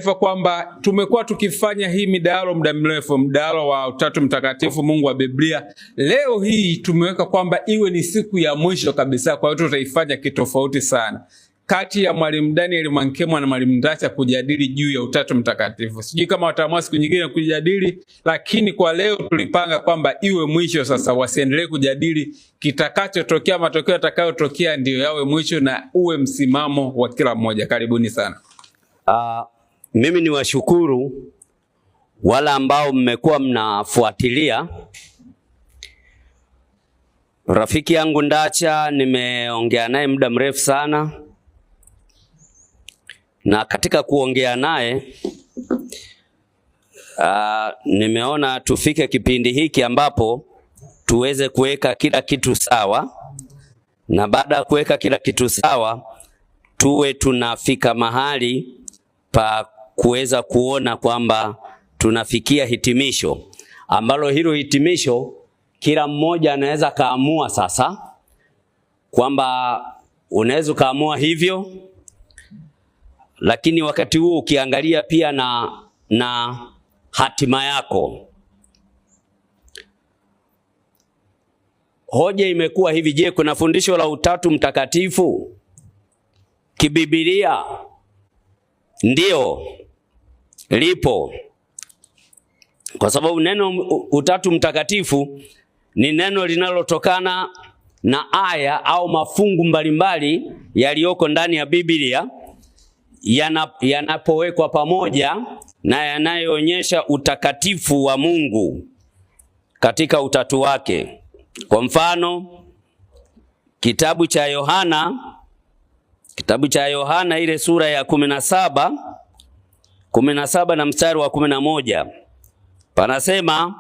Kwamba tumekuwa tukifanya hii midahalo muda mrefu, mdahalo wa Utatu Mtakatifu Mungu wa Biblia. Leo hii tumeweka kwamba iwe ni siku ya mwisho kabisa, kwa hiyo tutaifanya kitofauti sana, kati ya Mwalimu Daniel Mwankemwa na Mwalimu Ndacha kujadili juu ya Utatu Mtakatifu. Sijui kama wataamua siku nyingine kujadili, lakini kwa leo tulipanga kwamba iwe mwisho. Sasa wasiendelee kujadili, kitakachotokea, matokeo yatakayotokea ndio yawe mwisho na uwe msimamo wa kila mmoja. Karibuni sana. Mimi ni washukuru wala ambao mmekuwa mnafuatilia. Rafiki yangu Ndacha nimeongea naye muda mrefu sana, na katika kuongea naye nimeona tufike kipindi hiki ambapo tuweze kuweka kila kitu sawa, na baada ya kuweka kila kitu sawa tuwe tunafika mahali pa kuweza kuona kwamba tunafikia hitimisho, ambalo hilo hitimisho kila mmoja anaweza kaamua sasa, kwamba unaweza kaamua hivyo, lakini wakati huo ukiangalia pia na hatima yako. Hoja imekuwa hivi: je, kuna fundisho la Utatu Mtakatifu kibibilia? Ndio, lipo. Kwa sababu neno Utatu Mtakatifu ni neno linalotokana na aya au mafungu mbalimbali yaliyoko ndani ya Biblia yanapowekwa pamoja na yanayoonyesha utakatifu wa Mungu katika utatu wake. Kwa mfano, kitabu cha Yohana ile sura ya 17 na mstari wa 11 panasema,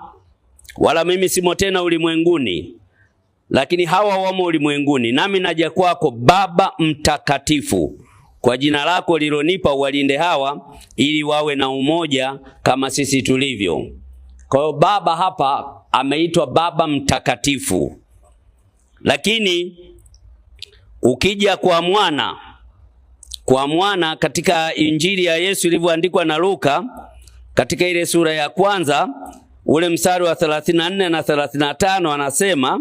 wala mimi simo tena ulimwenguni, lakini hawa wamo ulimwenguni, nami naja kwako Baba Mtakatifu, kwa jina lako lilonipa uwalinde hawa, ili wawe na umoja kama sisi tulivyo. Kwa hiyo Baba hapa ameitwa Baba Mtakatifu. Lakini ukija kwa mwana katika Injili ya Yesu ilivyoandikwa na Luka, katika ile sura ya kwanza ule mstari wa 34 na 35 anasema,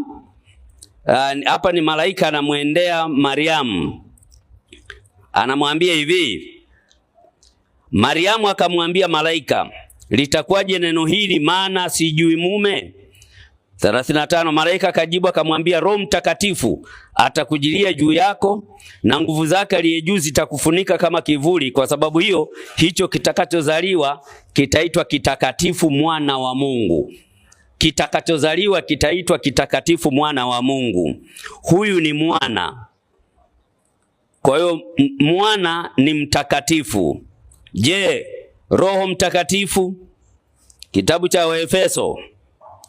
hapa ni malaika anamwendea Mariamu, anamwambia hivi. Mariamu akamwambia malaika, litakuwaje neno hili, maana sijui mume? 35 malaika akajibu akamwambia, Roho Mtakatifu atakujilia juu yako, na nguvu zake aliye juu zitakufunika kama kivuli. Kwa sababu hiyo, hicho kitakachozaliwa kitaitwa kitakatifu, mwana wa Mungu. Kitakachozaliwa kitaitwa kitakatifu, mwana wa Mungu. Huyu ni mwana. Kwa hiyo mwana ni mtakatifu. Je, Roho Mtakatifu? Kitabu cha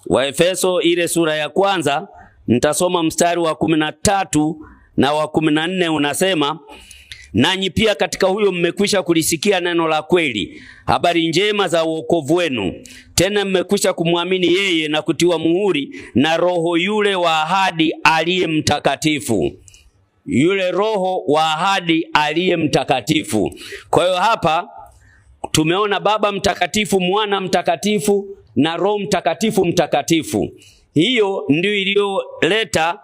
Waefeso ile sura ya kwanza, nitasoma mstari wa 13 na wa 14, unasema, nanyi pia katika huyo mmekwisha kulisikia neno la kweli, habari njema za wokovu wenu. Tena mmekwisha kumwamini yeye na kutiwa muhuri na Roho yule wa ahadi aliye mtakatifu. Yule Roho wa ahadi aliye mtakatifu. Kwa hiyo hapa tumeona Baba Mtakatifu, Mwana Mtakatifu na Roho Mtakatifu mtakatifu. Hiyo ndio iliyoleta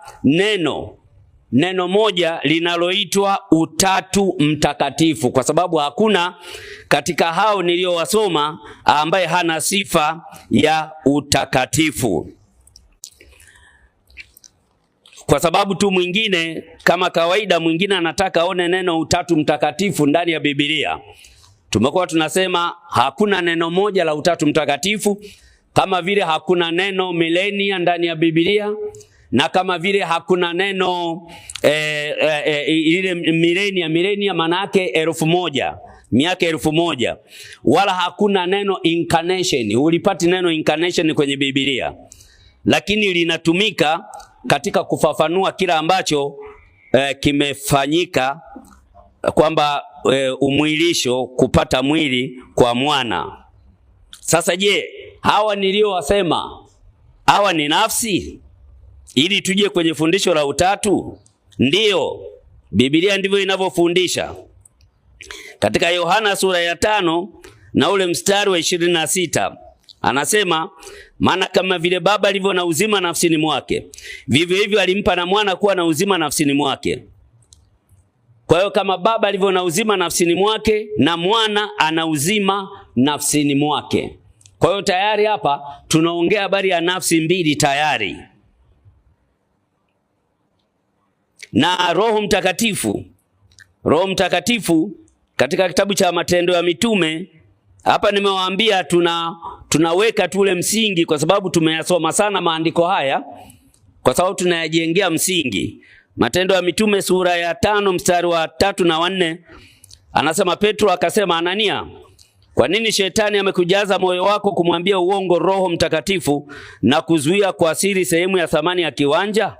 neno moja linaloitwa Utatu Mtakatifu, kwa sababu hakuna katika hao niliyowasoma ambaye hana sifa ya utakatifu. Kwa sababu tu mwingine, kama kawaida, mwingine anataka aone neno Utatu Mtakatifu ndani ya Biblia. Tumekuwa tunasema hakuna neno moja la Utatu Mtakatifu, kama vile hakuna neno milenia ndani ya Biblia, na kama vile hakuna neno ile milenia maana yake 1000, miaka 1000, wala hakuna neno incarnation. Ulipati neno incarnation kwenye Biblia, lakini linatumika katika kufafanua kila ambacho kimefanyika, kwamba umwilisho, kupata mwili kwa mwana. Sasa je, hawa niliowasema hawa ni nafsi, ili tuje kwenye fundisho la utatu? Ndiyo, Biblia ndivyo inavyofundisha. Katika Yohana sura ya 5 na ule mstari wa 26 anasema, maana kama vile Baba alivyo na uzima nafsini mwake, vivyo hivyo alimpa na Mwana kuwa na uzima nafsini mwake. Kwa hiyo kama Baba alivyo na uzima nafsini mwake, na Mwana ana uzima nafsini mwake. Kwa hiyo tayari hapa tunaongea habari ya nafsi mbili tayari. Na Roho Mtakatifu katika kitabu cha Matendo ya Mitume, hapa nimewaambia tunaweka tule msingi, kwa sababu tumeyasoma sana maandiko haya, kwa sababu tunayajengea msingi. Matendo ya Mitume sura ya 5 mstari wa 3 na 4 anasema, Petro akasema, Anania, kwa nini shetani amekujaza moyo wako kumwambia uongo Roho Mtakatifu na kuzuia kwa siri sehemu ya thamani ya kiwanja?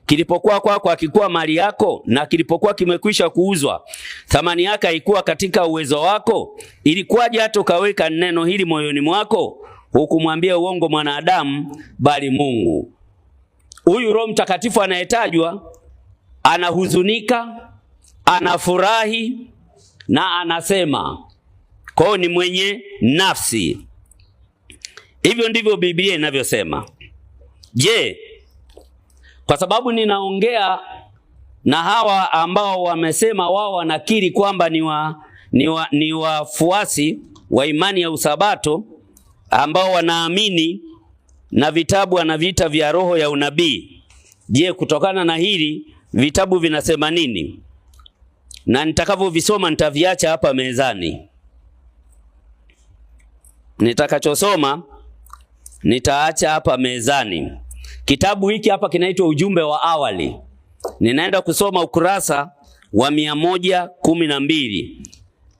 Kilipokuwa kwako hakikuwa mali yako, na kilipokuwa kimekwisha kuuzwa thamani yake haikuwa katika uwezo wako? Ilikuwaje hata ukaweka neno hili moyoni mwako? Hukumwambia uongo mwanadamu, bali Mungu. Huyu Roho Mtakatifu anayetajwa anahuzunika, anafurahi na anasema. Kwa hiyo ni mwenye nafsi. Hivyo ndivyo Biblia inavyosema. Je, kwa sababu ninaongea na hawa ambao wamesema wao wanakiri kwamba ni wafuasi wa imani ya usabato, ambao wanaamini na vitabu anaviita vya roho ya unabii. Je, kutokana na hili vitabu vinasema nini? Na nitakavyovisoma nitaviacha hapa mezani. Nitakachosoma nitaacha hapa mezani. Kitabu hiki hapa kinaitwa Ujumbe wa Awali. Ninaenda kusoma ukurasa wa 112.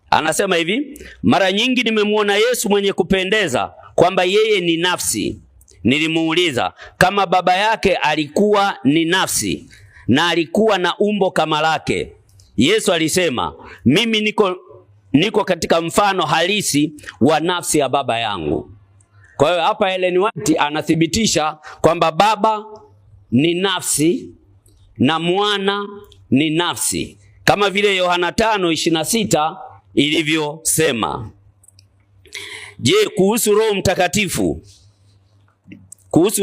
Anasema hivi, mara nyingi nimemwona Yesu mwenye kupendeza kwamba yeye ni nafsi. Nilimuuliza kama baba yake alikuwa ni nafsi na alikuwa na umbo kama lake. Yesu alisema, mimi niko katika mfano halisi wa nafsi ya baba yangu. Kwa hiyo hapa Ellen White anathibitisha kwamba baba ni nafsi na mwana ni nafsi, kama vile Yohana 5:26 ilivyosema. Je, kuhusu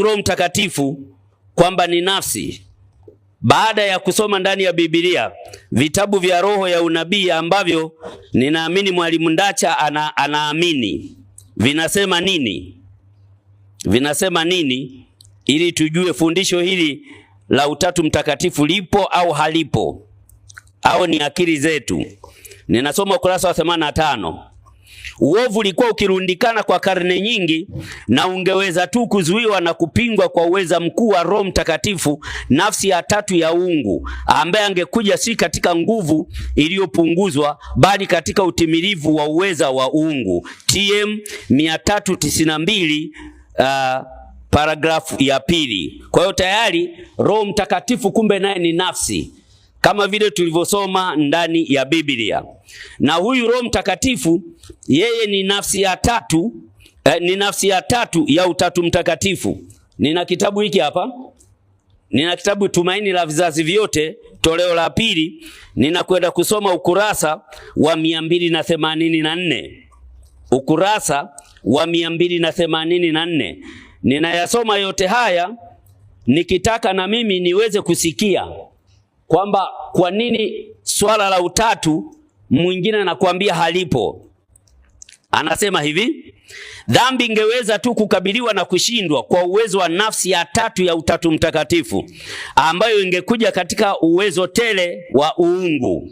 Roho Mtakatifu kwamba ni nafsi, baada ya kusoma ndani ya Biblia vitabu vya roho ya unabii ambavyo ninaamini Mwalimu Ndacha anaamini, vinasema nini ili tujue fundisho hili la Utatu Mtakatifu lipo au halipo, au ni akili zetu. Ninasoma ukurasa wa 85. Uovu ulikuwa ukirundikana kwa karne nyingi na ungeweza tu kuzuiwa na kupingwa kwa uweza mkuu wa Roho Mtakatifu, nafsi ya tatu ya uungu, ambaye angekuja si katika nguvu iliyopunguzwa bali katika utimilivu wa uweza wa uungu. TM 392 paragrafu ya 2. Kwa hiyo tayari Roho Mtakatifu kumbe naye ni nafsi, kama vile tulivyosoma ndani ya Biblia. Na huyu Roho Mtakatifu yeye ni nafsi ya tatu ya Utatu Mtakatifu. Nina kitabu hiki hapa. Nina kitabu Tumaini la Vizazi Vyote toleo la 2. Ninakwenda kusoma ukurasa wa 284. Ukurasa wa 284. Ninayasoma yote haya nikitaka na mimi niweze kusikia kwamba kwa nini swala la utatu mwingine anakuambia halipo. Anasema hivi, dhambi ingeweza tu kukabiliwa na kushindwa kwa uwezo wa nafsi ya tatu ya Utatu Mtakatifu, ambayo ingekuja katika uwezo tele wa uungu.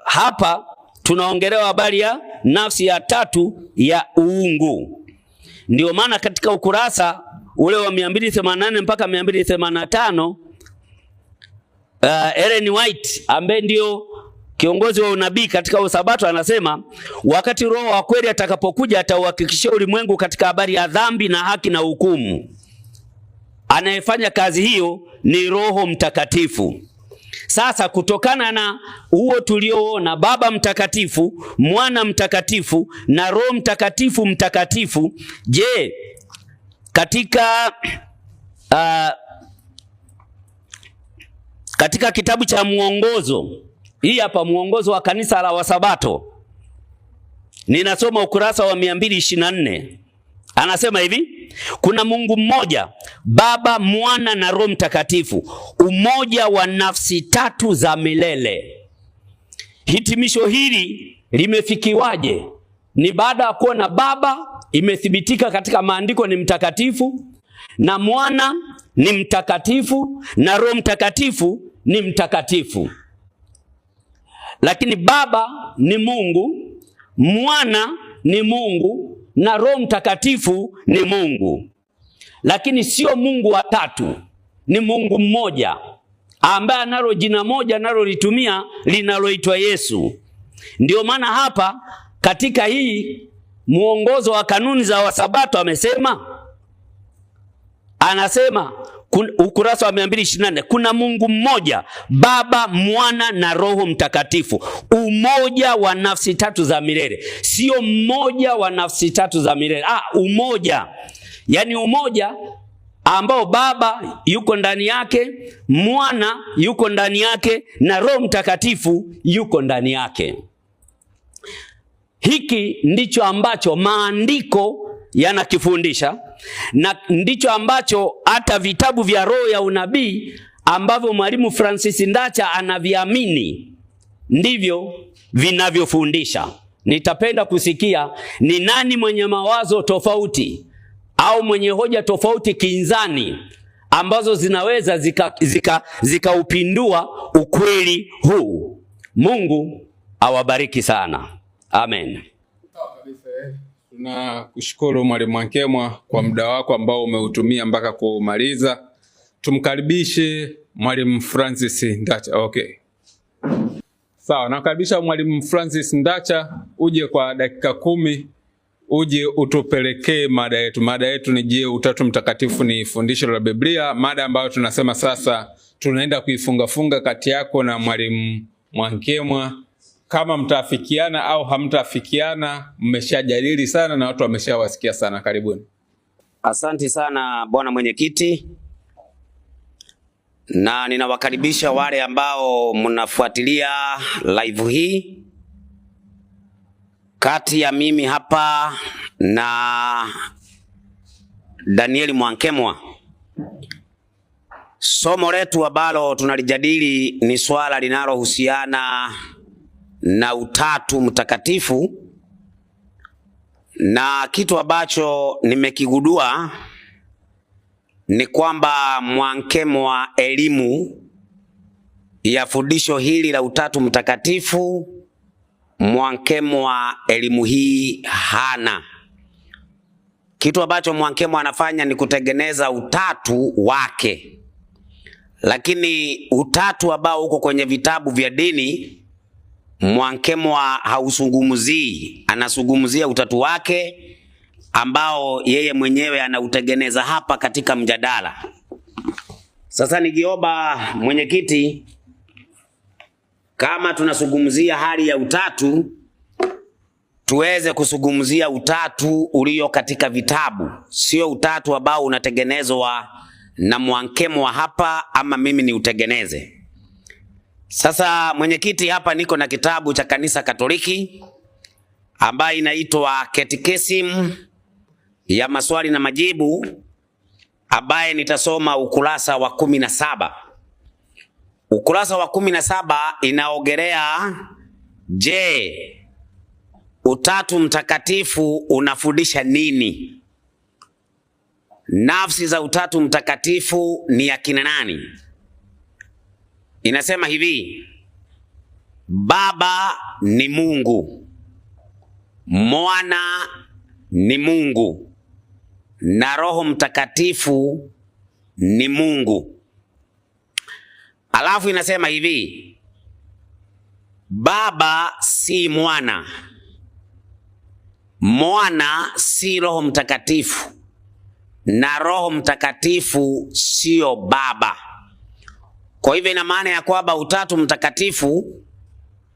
Hapa tunaongelewa habari ya nafsi ya tatu ya uungu. Ndio maana katika ukurasa ule wa 288 mpaka 285 Ellen White ambaye ndio kiongozi wa unabii katika usabato anasema, wakati Roho wa kweli atakapokuja atauhakikishia ulimwengu katika habari ya dhambi na haki na hukumu. Anayefanya kazi hiyo ni Roho Mtakatifu. Sasa kutokana na huo tulioona, Baba Mtakatifu, Mwana Mtakatifu na Roho Mtakatifu mtakatifu, je, katika kitabu cha Mwongozo Hii hapa mwongozo wa kanisa la Wasabato. Ninasoma ukurasa wa 224. Anasema hivi: kuna Mungu mmoja, Baba, Mwana na Roho Mtakatifu, umoja wa nafsi tatu za milele. Hitimisho hili limefikiwaje? Ni baada ya kuona Baba imethibitika katika maandiko ni mtakatifu, na Mwana ni mtakatifu, na Roho Mtakatifu ni mtakatifu. Lakini Baba ni Mungu, Mwana ni Mungu, na Roho Mtakatifu ni Mungu. Lakini sio Mungu wa tatu, ni Mungu mmoja ambaye analo jina moja analolitumia linaloitwa Yesu. Ndio maana hapa katika hii mwongozo wa kanuni za Wasabato anasema ukurasa wa 224, kuna Mungu mmoja, Baba, Mwana na Roho Mtakatifu, umoja wa nafsi tatu za milele. Sio mmoja wa nafsi tatu za milele, umoja. Yani umoja ambao Baba yuko ndani yake, Mwana yuko ndani yake, na Roho Mtakatifu yuko ndani yake. Hiki ndicho ambacho maandiko yanakifundisha, na ndicho ambacho hata vitabu vya roho ya unabii ambavyo Mwalimu Francis Ndacha anaviamini ndivyo vinavyofundisha. Nitapenda kusikia ni nani mwenye mawazo tofauti au mwenye hoja tofauti kinzani ambazo zinaweza zikaupindua ukweli huu. Mungu awabariki sana. Amen. Tunakushukuru Mwalimu Mwankemwa kwa muda wako ambao umeutumia mpaka kumaliza. Tumkaribishe Mwalimu Francis Ndacha. Okay. Sawa, nakaribisha Mwalimu Francis Ndacha uje kwa dakika 10, uje utupelekee mada yetu. Mada yetu ni je, Utatu Mtakatifu ni fundisho la Biblia? Mada ambayo tunasema sasa tunaenda kuifunga kati yako na Mwalimu Mwankemwa. Kama mtaafikiana au hamtaafikiana, mmeshajadili sana na watu wameshawasikia sana. Karibuni. Asante sana Bwana Mwenyekiti, na ninawakaribisha wale ambao mnafuatilia live hii. Kati ya mimi hapa na Danieli Mwankemwa, somo letu ambalo tunalijadili ni swala linalohusiana na Utatu Mtakatifu, na kitu ambacho nimekigundua ni kwamba Mwankemwa elimu ya fundisho hili la Utatu Mtakatifu, Mwankemwa elimu hii hana. Kitu ambacho Mwankemwa anafanya ni kutengeneza utatu wake, lakini utatu ambao uko kwenye vitabu vya dini Mwankemwa hausungumuzii. Anasungumzia utatu wake ambao yeye mwenyewe anautengeneza hapa katika mjadala. Sasa nikiomba mwenyekiti, kama tunasungumzia hali ya utatu, tuweze kusungumzia utatu ulio katika vitabu, sio utatu ambao unatengenezwa na Mwankemwa hapa ama mimi ni utengeneze. Sasa mwenyekiti, hapa niko na kitabu cha Kanisa Katoliki ambayo inaitwa Catechism ya maswali na majibu, ambaye nitasoma ukurasa wa 17. Ukurasa wa 17 inaongelea je, Utatu Mtakatifu unafundisha nini? Nafsi za Utatu Mtakatifu ni akina nani? Inasema hivi: Baba ni Mungu, Mwana ni Mungu, na Roho Mtakatifu ni Mungu. Alafu inasema hivi: Baba si Mwana, Mwana si Roho Mtakatifu, na Roho Mtakatifu sio Baba. Kwa hivyo ina maana ya kwamba Utatu Mtakatifu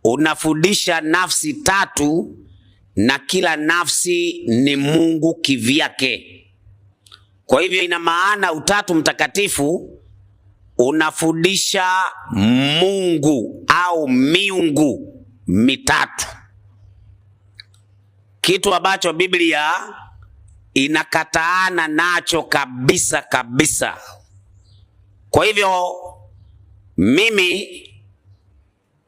unafundisha nafsi tatu, na kila nafsi ni Mungu kivyake. Kwa hivyo ina maana Utatu Mtakatifu unafundisha Mungu au miungu mitatu, kitu ambacho Biblia inakataana nacho kabisa kabisa. Kwa hivyo mimi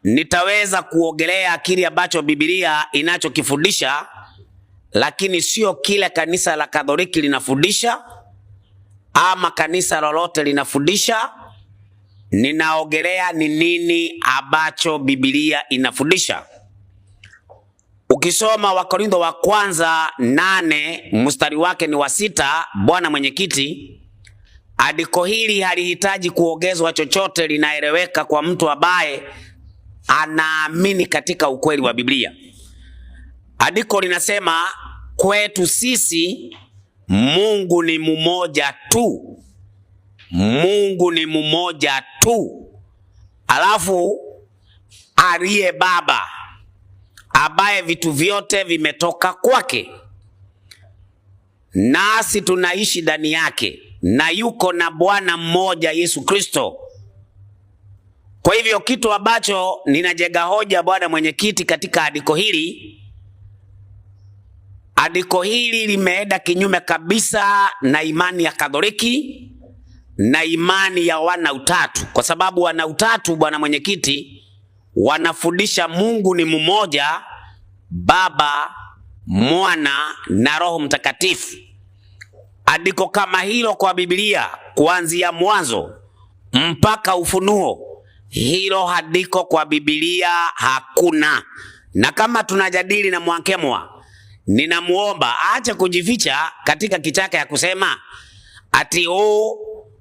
nitaweza kuogelea kile ambacho Biblia inachokifundisha, lakini sio kile kanisa la Katoliki linafundisha ama kanisa lolote linafundisha. Ninaogelea ni nini ambacho Biblia inafundisha. Ukisoma Wakorintho wa kwanza 8 mstari wake ni wa 6, bwana mwenyekiti, andiko hili halihitaji kuongezwa chochote, linaeleweka kwa mtu ambaye anaamini katika ukweli wa Biblia. Andiko linasema kwetu sisi Mungu ni mmoja tu. Mungu ni mmoja tu. Alafu aliye Baba, ambaye vitu vyote vimetoka kwake, nasi tunaishi ndani yake, na yuko na Bwana mmoja Yesu Kristo. Kwa hivyo kitu ambacho ninajega hoja, bwana mwenyekiti, katika andiko hili limeenda kinyume kabisa na imani ya Katoliki na imani ya wana utatu, kwa sababu wana utatu, bwana mwenyekiti, wanafundisha Mungu ni mmoja, Baba, Mwana na Roho Mtakatifu. Andiko kama hilo kwa Biblia kuanzia Mwanzo mpaka Ufunuo, hilo andiko kwa Biblia hakuna. Na kama tunajadili na Mwankemwa, ninamuomba aache kujificha katika kichaka ya kusema ati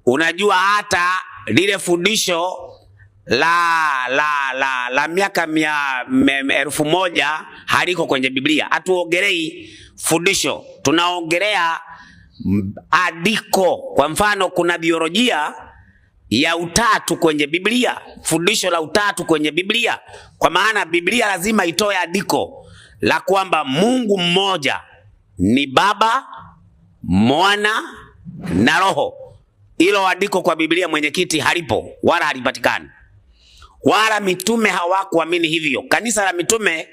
unajua hata lile fundisho la miaka 1000 haliko kwenye Biblia. Hatuongelei fundisho, tunaongelea andiko. Kwa mfano, kuna biolojia ya utatu kwenye Biblia, fundisho la utatu kwenye Biblia, kwa maana Biblia lazima itoe andiko la kwamba Mungu mmoja ni Baba, Mwana na Roho. Hilo andiko kwa Biblia, mwenyekiti, halipo wala halipatikani. Wala mitume hawakuamini hivyo. Kanisa la mitume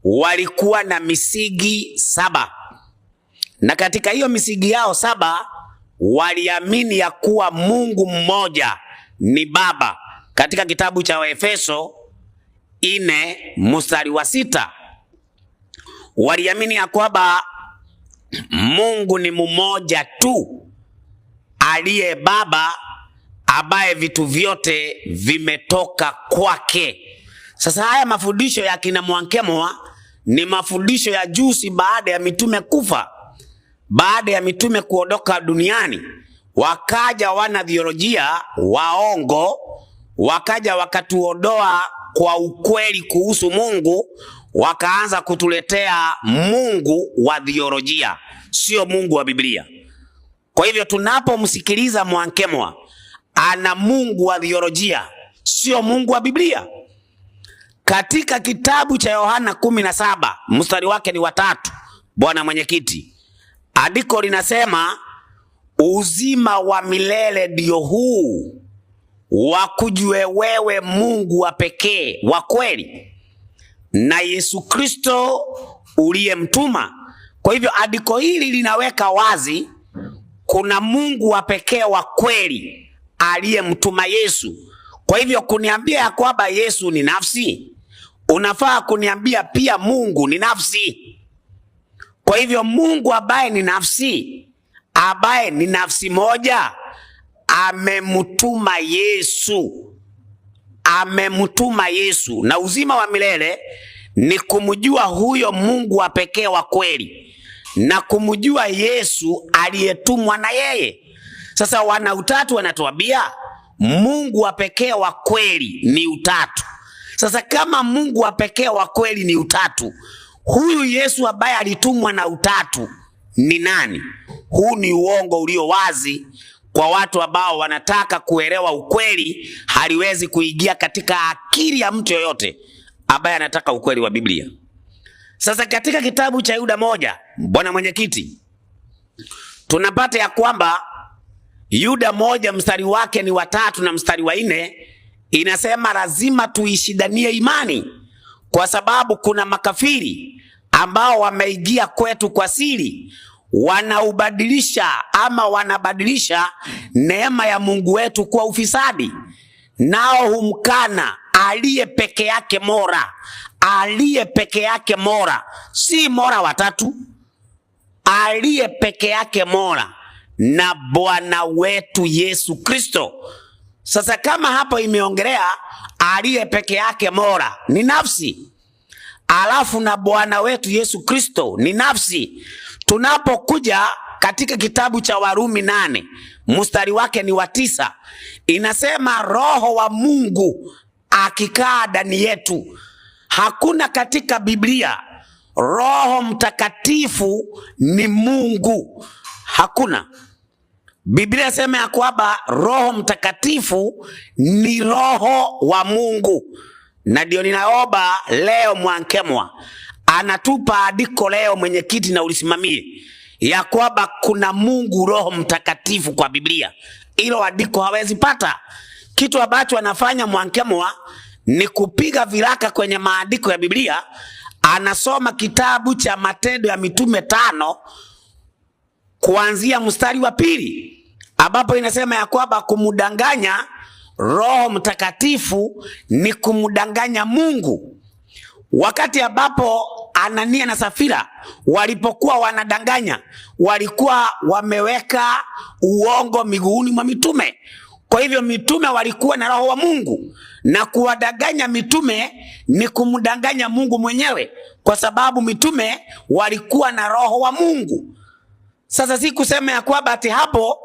walikuwa na misingi 7. Na katika hiyo misingi yao 7 waliamini ya kuwa Mungu mmoja ni Baba. Katika kitabu cha Waefeso 4 mstari wa 6 waliamini ya kwamba Mungu ni mmoja tu, aliye Baba, ambaye vitu vyote vimetoka kwake. Sasa haya mafundisho ya kina Mwankemwa ni mafundisho ya juzi baada ya mitume kufa. Baada ya mitume kuondoka duniani, wakaja wana theolojia waongo, wakaja wakatuondoa kwa ukweli kuhusu Mungu, wakaanza kutuletea Mungu wa theolojia, sio Mungu wa Biblia. Kwa hivyo tunapomsikiliza Mwankemwa, ana Mungu wa theolojia, sio Mungu wa Biblia. Katika kitabu cha Yohana 17 mstari wake ni wa 3, bwana mwenyekiti, andiko linasema uzima wa milele ndio huu, wakujue wewe Mungu wa pekee wa kweli na Yesu Kristo uliyemtuma. Kwa hivyo andiko hili linaweka wazi kuna Mungu wa pekee wa kweli aliyemtuma Yesu. Kwa hivyo kuniambia ya kwamba Yesu ni nafsi, unafaa kuniambia pia Mungu ni nafsi. Kwa hivyo Mungu ambaye ni nafsi, ambaye ni nafsi moja, amemtuma Yesu. Amemtuma Yesu, na uzima wa milele ni kumjua huyo Mungu wa pekee wa kweli na kumjua Yesu aliyetumwa na yeye. Sasa wana utatu wanatuambia Mungu wa pekee wa kweli ni utatu. Sasa kama Mungu wa pekee wa kweli ni utatu, huyu Yesu ambaye alitumwa na utatu ni nani? Huu ni uongo ulio wazi kwa watu ambao wanataka kuelewa ukweli, haliwezi kuingia katika akili ya mtu yoyote ambaye anataka ukweli wa Biblia. Sasa katika kitabu cha Yuda 1, bwana mwenyekiti, tunapata ya kwamba Yuda 1 mstari wake ni wa 3 na mstari wa 4 inasema lazima tuishidanie imani, kwa sababu kuna makafiri ambao wameingia kwetu kwa siri, wanabadilisha neema ya Mungu wetu kwa ufisadi, nao humkana aliye peke yake Mola. Aliye peke yake Mola, si Mola watatu, aliye peke yake Mola na Bwana wetu Yesu Kristo. Sasa kama hapo imeongelea aliye peke yake Mola ni nafsi, alafu na Bwana wetu Yesu Kristo ni nafsi. Tunapokuja katika kitabu cha Warumi 8 mstari wake ni wa 9 inasema Roho wa Mungu akikaa ndani yetu. Hakuna katika Biblia Roho Mtakatifu ni Mungu, hakuna. Biblia sema ya kwamba Roho Mtakatifu ni Roho wa Mungu. Na ndio ninaomba leo Mwankemwa anatupa andiko leo, mwenyekiti na ulisimamie, ya kwamba kuna Mungu Roho Mtakatifu kwa Biblia. Hilo andiko hawezi pata. Kitu ambacho anafanya Mwankemwa ni kupiga viraka kwenye maandiko ya Biblia. Anasoma kitabu cha Matendo ya Mitume 5 kuanzia mstari wa 2 ambapo inasema ya kwamba kumudanganya Roho Mtakatifu ni kumudanganya Mungu. Wakati ambapo Anania na Safira walipokuwa wanadanganya, walikuwa wameweka uongo miguuni mwa mitume. Kwa hivyo mitume walikuwa na Roho wa Mungu, na kuwadanganya mitume ni kumdanganya Mungu mwenyewe, kwa sababu mitume walikuwa na Roho wa Mungu. Sasa si kusema ya kwamba ati hapo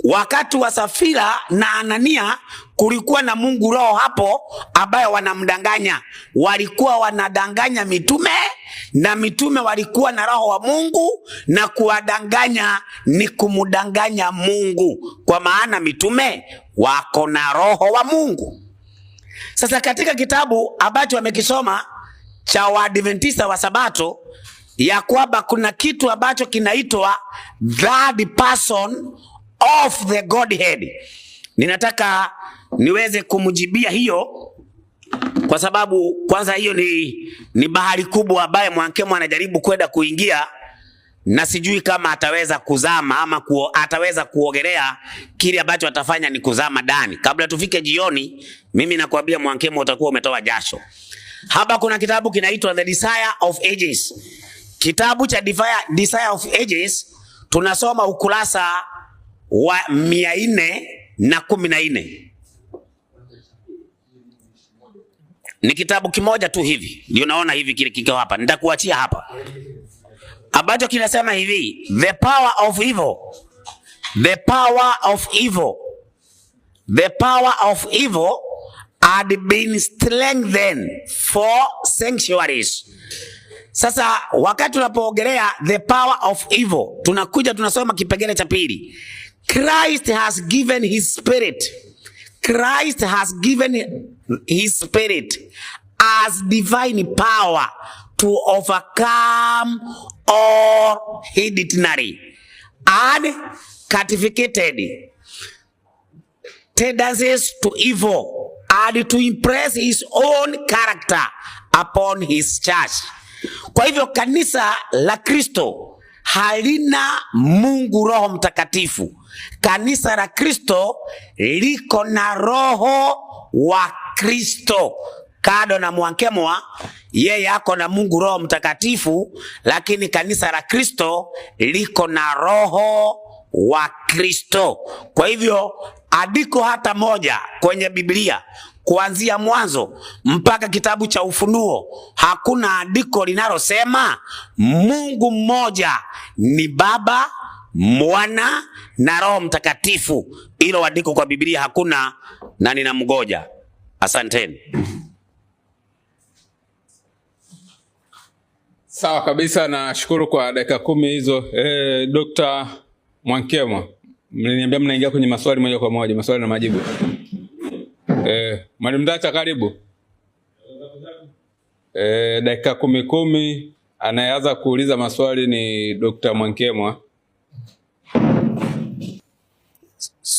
wakati wa Safira na Anania kulikuwa na Mungu Roho hapo ambaye wanamdanganya. Walikuwa wanadanganya mitume, na mitume walikuwa na Roho wa Mungu, na kuwadanganya ni kumdanganya Mungu, kwa maana mitume wako na Roho wa Mungu. Sasa katika kitabu ambacho wamekisoma cha Waadventista wa Sabato, ya kwamba kuna kitu ambacho kinaitwa third person of the Godhead. Ninataka niweze kumjibia hiyo, kwa sababu kwanza hiyo ni bahari kubwa ambaye Mwankemwa anajaribu kwenda kuingia, na sijui kama ataweza kuzama ama ataweza kuogelea. Kile ambacho atafanya ni kuzama ndani. Kabla tufike jioni, mimi nakwambia Mwankemwa utakuwa umetoa jasho. Hapa kuna kitabu kinaitwa The Desire of Ages. Kitabu cha Desire of Ages tunasoma ukurasa wa 414. Ni kitabu kimoja tu hivi, ndio naona hivi kile kiko hapa, nitakuachia hapa, ambacho kinasema hivi: the power of evil, the power of evil, the power of evil had been strengthened for centuries. Sasa wakati tunapoogelea the power of evil, tunakuja tunasoma kipengele cha pili. Christ has given his spirit. Christ has given his spirit as divine power to overcome all hereditary and certificated tendencies to evil, and to impress his own character upon his church. Kwa hivyo kanisa la Kristo halina Mungu Roho Mtakatifu. Kanisa la Kristo liko na Roho wa Kristo. Kado na Mwankemwa, yeye ako na Mungu Roho Mtakatifu, lakini kanisa la Kristo liko na Roho wa Kristo. Kwa hivyo andiko hata moja kwenye Biblia kuanzia Mwanzo mpaka kitabu cha Ufunuo, hakuna andiko linalosema Mungu mmoja ni Baba, Mwana na Roho Mtakatifu. Hilo andiko kwa Biblia hakuna, na ninamgoja. Asanteni. Sawa kabisa, na shukuru kwa dakika 10 hizo. Dr. Mwankemwa, mliniambia mnaingia kwenye maswali moja kwa moja, maswali na majibu. Mwalimu Ndacha, karibu. Dakika 10 anayeanza kuuliza maswali ni Dr. Mwankemwa.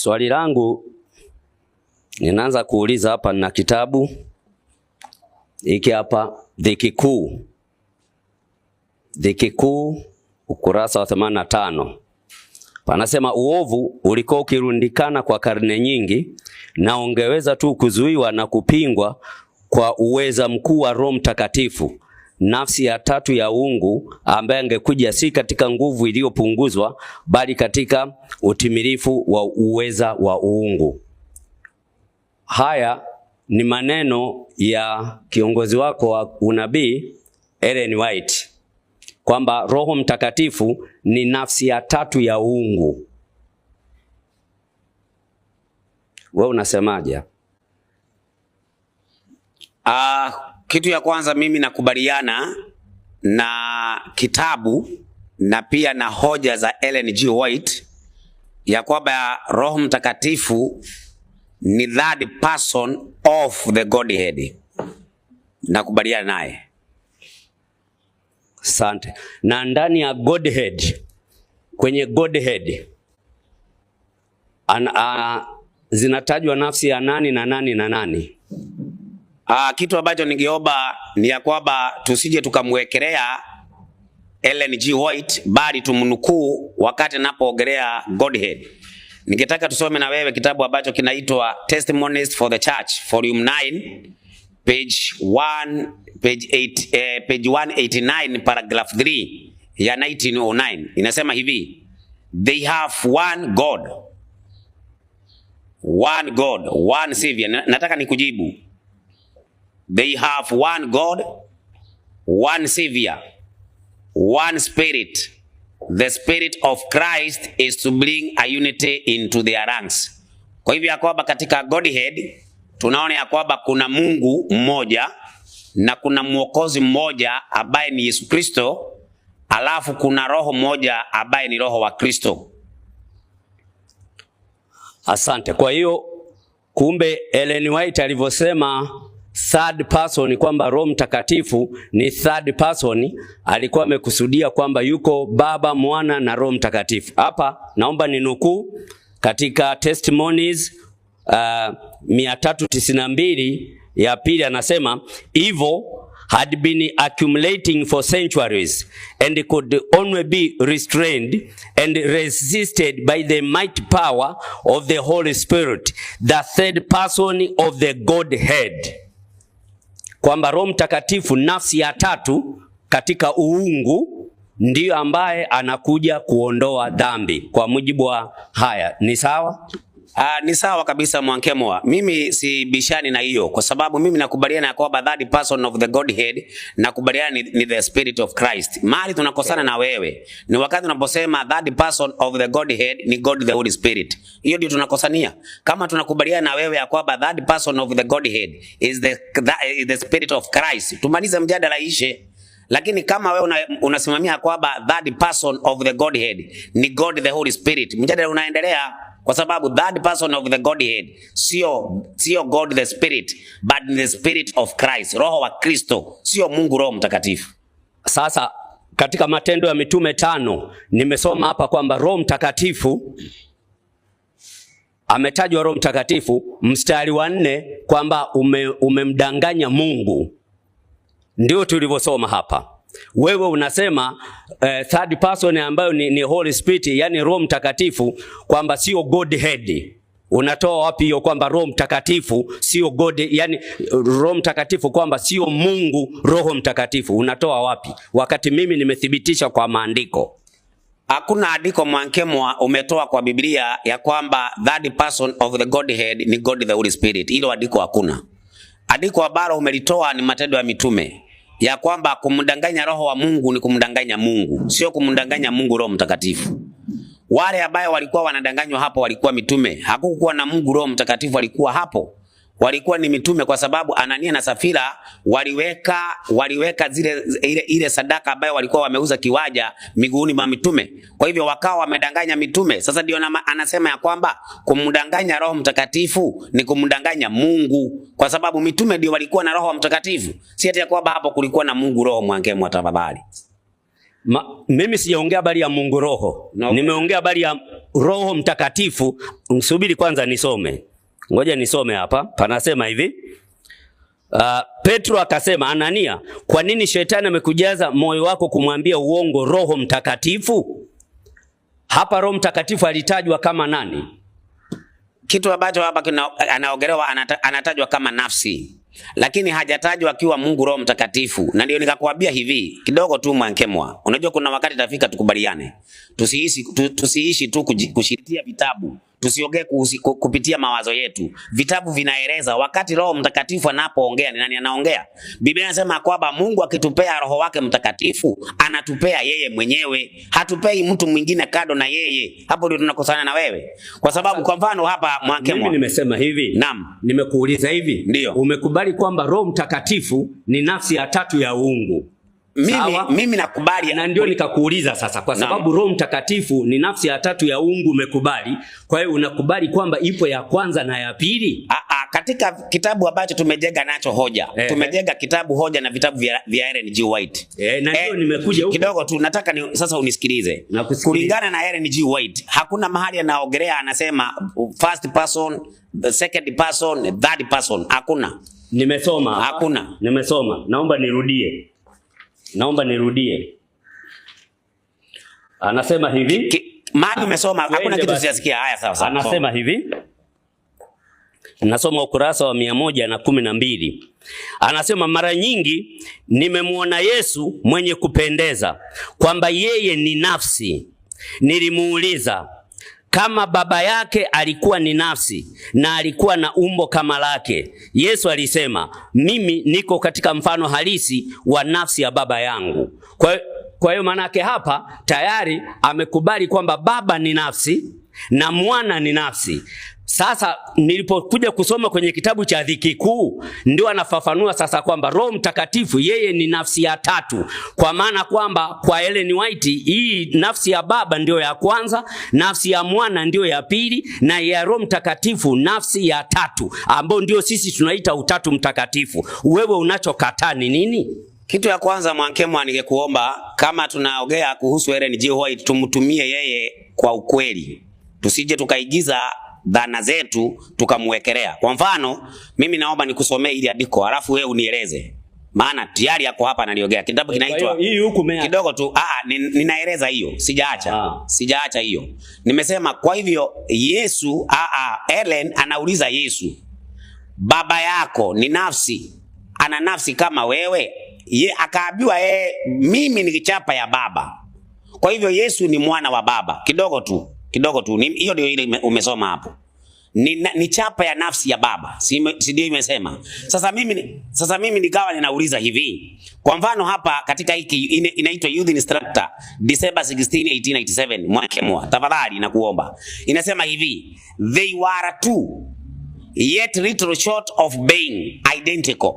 Swali langu ninaanza kuuliza hapa, na kitabu hiki hapa, Dhiki Kuu ukurasa wa 85. Panasema uovu ulikuwa ukirundikana kwa karne nyingi na ungeweza tu kuzuiwa na kupingwa kwa uweza mkuu wa Roho Mtakatifu, nafsi ya tatu ya uungu, ambaye angekuja si katika nguvu iliyopunguzwa bali katika utimilifu wa uweza wa uungu. Haya ni maneno ya kiongozi wako wa unabii Ellen White, kwamba Roho Mtakatifu ni nafsi ya tatu ya uungu. Wewe unasemaje? Kitu ya kwanza, mimi nakubaliana na kitabu na pia na hoja za Ellen G. White ya kwamba Roho Mtakatifu ni third person of the Godhead. Nakubaliana naye. Asante. Na ndani ya Godhead, kwenye Godhead zinatajwa nafsi ya nani na nani na nani? Kitu ambacho ningeomba ni ya kwamba tusije tukamwekelea Ellen G. White, bali tumnukuu wakati anapoogelea Godhead. Ningetaka tusome na wewe kitabu ambacho kinaitwa Testimonies for the Church, volume 9, page 189, paragraph 3 ya 1909. Inasema hivi: they have one God, one Savior. Nataka nikujibu. They have one God, one Savior, one Spirit. The Spirit of Christ is to bring a unity into their ranks. Kwa hivyo ya kwamba katika Godhead tunaona ya kwamba kuna Mungu mmoja na kuna mwokozi mmoja ambaye ni Yesu Kristo, alafu kuna roho mmoja ambaye ni Roho wa Kristo. Asante. Kwa hiyo kumbe Ellen White alivyosema third person, kwamba Roho Mtakatifu ni third person, alikuwa amekusudia kwamba yuko Baba, Mwana na Roho Mtakatifu. Hapa naomba ninukuu katika Testimonies 392 ya pili, anasema evil had been accumulating for centuries and could only be restrained and resisted by the mighty power of the Holy Spirit, the third person of the Godhead. Kwamba Roho Mtakatifu, nafsi ya tatu katika uungu, ndiyo ambaye anakuja kuondoa dhambi. Kwa mujibu wa haya, ni sawa? Ni sawa kabisa Mwankemwa. Mimi si bishani na hiyo, kwa sababu mimi nakubaliana na kwamba third person of the Godhead, nakubaliana ni the Spirit of Christ. Mahali tunakosana na wewe ni wakati unaposema third person of the Godhead ni God the Holy Spirit. Hiyo ndio tunakosania. Kama tunakubaliana na wewe ya kwamba third person of the Godhead is the Spirit of Christ, tumalize mjadala ishe. Lakini kama wewe unasimamia kwamba third person of the Godhead ni God the Holy Spirit, mjadala unaendelea. Kwa sababu third person of the Godhead sio God the Spirit, but the Spirit of Christ, Roho wa Kristo, sio Mungu Roho Mtakatifu. Sasa katika Matendo ya Mitume 5 nimesoma hapa kwamba Roho Mtakatifu ametajwa, Roho Mtakatifu mstari wa 4 kwamba umemdanganya Mungu. Ndio tulivyosoma hapa. Wewe unasema third person ambayo ni Holy Spirit, yani Roho Mtakatifu, kwamba sio Godhead. Unatoa wapi hiyo kwamba Roho Mtakatifu sio God, yani Roho Mtakatifu kwamba sio Mungu Roho Mtakatifu? Unatoa wapi wakati mimi nimethibitisha kwa maandiko? Hakuna andiko Mwankemwa umetoa kwa Biblia ya kwamba third person of the Godhead ni God the Holy Spirit. Hilo andiko hakuna. Andiko ambalo umelitoa ni Matendo ya Mitume, ya kwamba kumdanganya Roho wa Mungu ni kumdanganya Mungu, sio kumdanganya Mungu Roho Mtakatifu. Wale ambao walikuwa wanadanganywa hapo walikuwa mitume. Hakukuwa na Mungu Roho Mtakatifu alikuwa hapo. Walikuwa ni mitume, kwa sababu Anania na Safira waliweka ile sadaka ambayo walikuwa wameuza kiwaja miguuni mwa mitume. Kwa hivyo wakawa wamedanganya mitume. Sasa ndio anasema ya kwamba kumdanganya Roho Mtakatifu ni kumdanganya Mungu, kwa sababu mitume ndio walikuwa na Roho Mtakatifu. Si ati ya kwamba hapo kulikuwa na Mungu Roho. Mwankemwa tafadhali. Mimi sijaongea habari ya Mungu Roho. No. Nimeongea habari ya Roho Mtakatifu. Msubiri kwanza nisome. Ngoja nisome hapa. Panasema hivi. Petro akasema, Anania, kwa nini shetani amekujaza moyo wako kumwambia uongo Roho Mtakatifu? Hapa Roho Mtakatifu alitajwa kama nani? Kitu ambacho hapa anaongelewa anatajwa kama nafsi. Lakini hajatajwa akiwa Mungu Roho Mtakatifu. Na ndio nikakwambia hivi kidogo tu Mwankemwa. Unajua kuna wakati tafika tukubaliane. Tusiishi tu kushirikia vitabu. Tusiongee kupitia mawazo yetu. Vitabu vinaeleza wakati Roho Mtakatifu anapoongea ni nani anaongea. Biblia inasema kwamba Mungu akitupea Roho wake Mtakatifu, anatupea yeye mwenyewe. Hatupei mtu mwingine kado na yeye. Hapo ndio tunakosana na wewe. Kwa sababu kwa mfano hapa Mwankemwa. Mimi nimesema hivi. Naam. Nimekuuliza hivi. Ndio. Umekubali kwamba Roho Mtakatifu ni nafsi ya tatu ya uungu? Mimi nakubali, na ndio nikakuuliza sasa, kwa sababu Roho Mtakatifu ni nafsi ya tatu ya uungu umekubali, kwa hiyo unakubali kwamba ipo ya kwanza na ya pili? Katika kitabu ambacho tumejenga nacho hoja. Tumejenga kitabu hoja na vitabu vya Ellen G. White. Na ndio nimekuja huko. Kidogo tu nataka sasa unisikilize. Kulingana na Ellen G. White, hakuna mahali anaongelea anasema first person, the second person, third person. Hakuna. Nimesoma. Hakuna. Nimesoma. Naomba nirudie. Anasema hivi. Mahali umesoma, hakuna kitu sijasikia. Haya sawa. Anasema hivi. Nasoma ukurasa wa 112. Anasema, mara nyingi nimemwona Yesu mwenye kupendeza, kwamba yeye ni nafsi. Nilimuuliza kama baba yake alikuwa ni nafsi na alikuwa na umbo kama lake. Yesu alisema, mimi niko katika mfano halisi wa nafsi ya baba yangu. Kwa hiyo maana yake hapa tayari amekubali kwamba baba ni nafsi na mwana ni nafsi. Sasa nilipokuja kusoma kwenye kitabu cha Dhiki Kuu, ndio anafafanua sasa kwamba Roho Mtakatifu yeye ni nafsi ya tatu. Kwa maana kwamba kwa Ellen White hii nafsi ya baba ndio ya kwanza, nafsi ya mwana ndio ya pili, na ya Roho Mtakatifu nafsi ya tatu, ambao ndio sisi tunaita utatu mtakatifu. Wewe unachokataa ni nini? Kitu ya kwanza Mwankemwa, ningekuomba kama tunaongea kuhusu Ellen G. White tumtumie yeye kwa ukweli. Tusije tukaigiza dhana zetu tukamwekelea. Kwa mfano, mimi naomba nikusomee ili andiko, alafu wewe unieleze. Maana tayari yako hapa analiongea. Kitabu kinaitwa hii huku kidogo tu. Ninaeleza hiyo. Sijaacha hiyo. Nimesema kwa hivyo Yesu Ellen anauliza Yesu, baba yako ni nafsi, ana nafsi kama wewe? Akaambiwa mimi ni chapa ya baba. Kwa hivyo Yesu ni mwana wa baba. Kidogo tu. Hiyo ndio ile umesoma hapo. Ni chapa ya nafsi ya baba. Si ndio imesema? Sasa mimi nikawa ninauliza hivi. Kwa mfano hapa katika hiki inaitwa Youth Instructor December 16, 1897 Mwankemwa. Tafadhali nakuomba. Inasema hivi, they were two yet little short of being identical.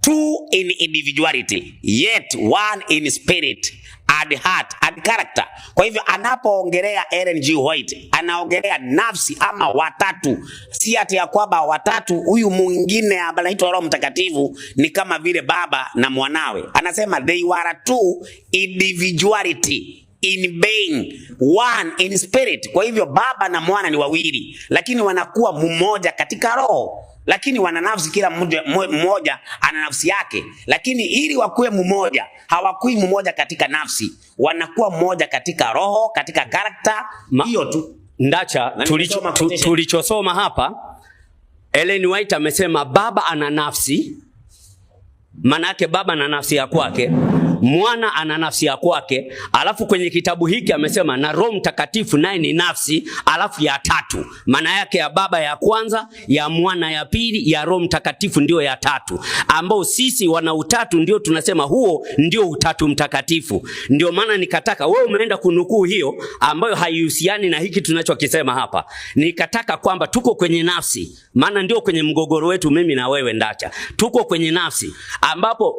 Two in individuality, yet one in spirit and heart and character. Kwa hivyo anapoongelea Ellen G. White anaongelea nafsi ama watatu. Si ati ya kwamba watatu huyu mwingine anaitwa Roho Mtakatifu ni kama vile baba na mwanawe. Anasema they were two individuality in being, one in spirit. Kwa hivyo baba na mwana ni wawili, lakini wanakuwa mmoja katika roho. Lakini wana nafsi, kila mmoja ana nafsi yake. Lakini ili wakuwe mmoja, hawakui mmoja katika nafsi, wanakuwa mmoja katika roho, katika karakta. Hiyo tu. Ndacha, tulichosoma hapa, Ellen White amesema baba ana nafsi, maana yake baba ana nafsi ya kwake, mwana ana nafsi ya kwake, alafu kwenye kitabu hiki amesema na Roho Mtakatifu naye ni nafsi, alafu ya tatu. Maana yake ya baba ya kwanza, ya mwana ya pili, ya Roho Mtakatifu ndio ya tatu, ambao sisi wana utatu ndio tunasema huo ndio utatu mtakatifu. Ndio maana nikataka wewe umeenda kunukuu hiyo ambayo haihusiani na hiki tunachokisema hapa. Nikataka kwamba tuko kwenye nafsi, maana ndio kwenye mgogoro wetu mimi na wewe Ndacha. Tuko kwenye nafsi ambapo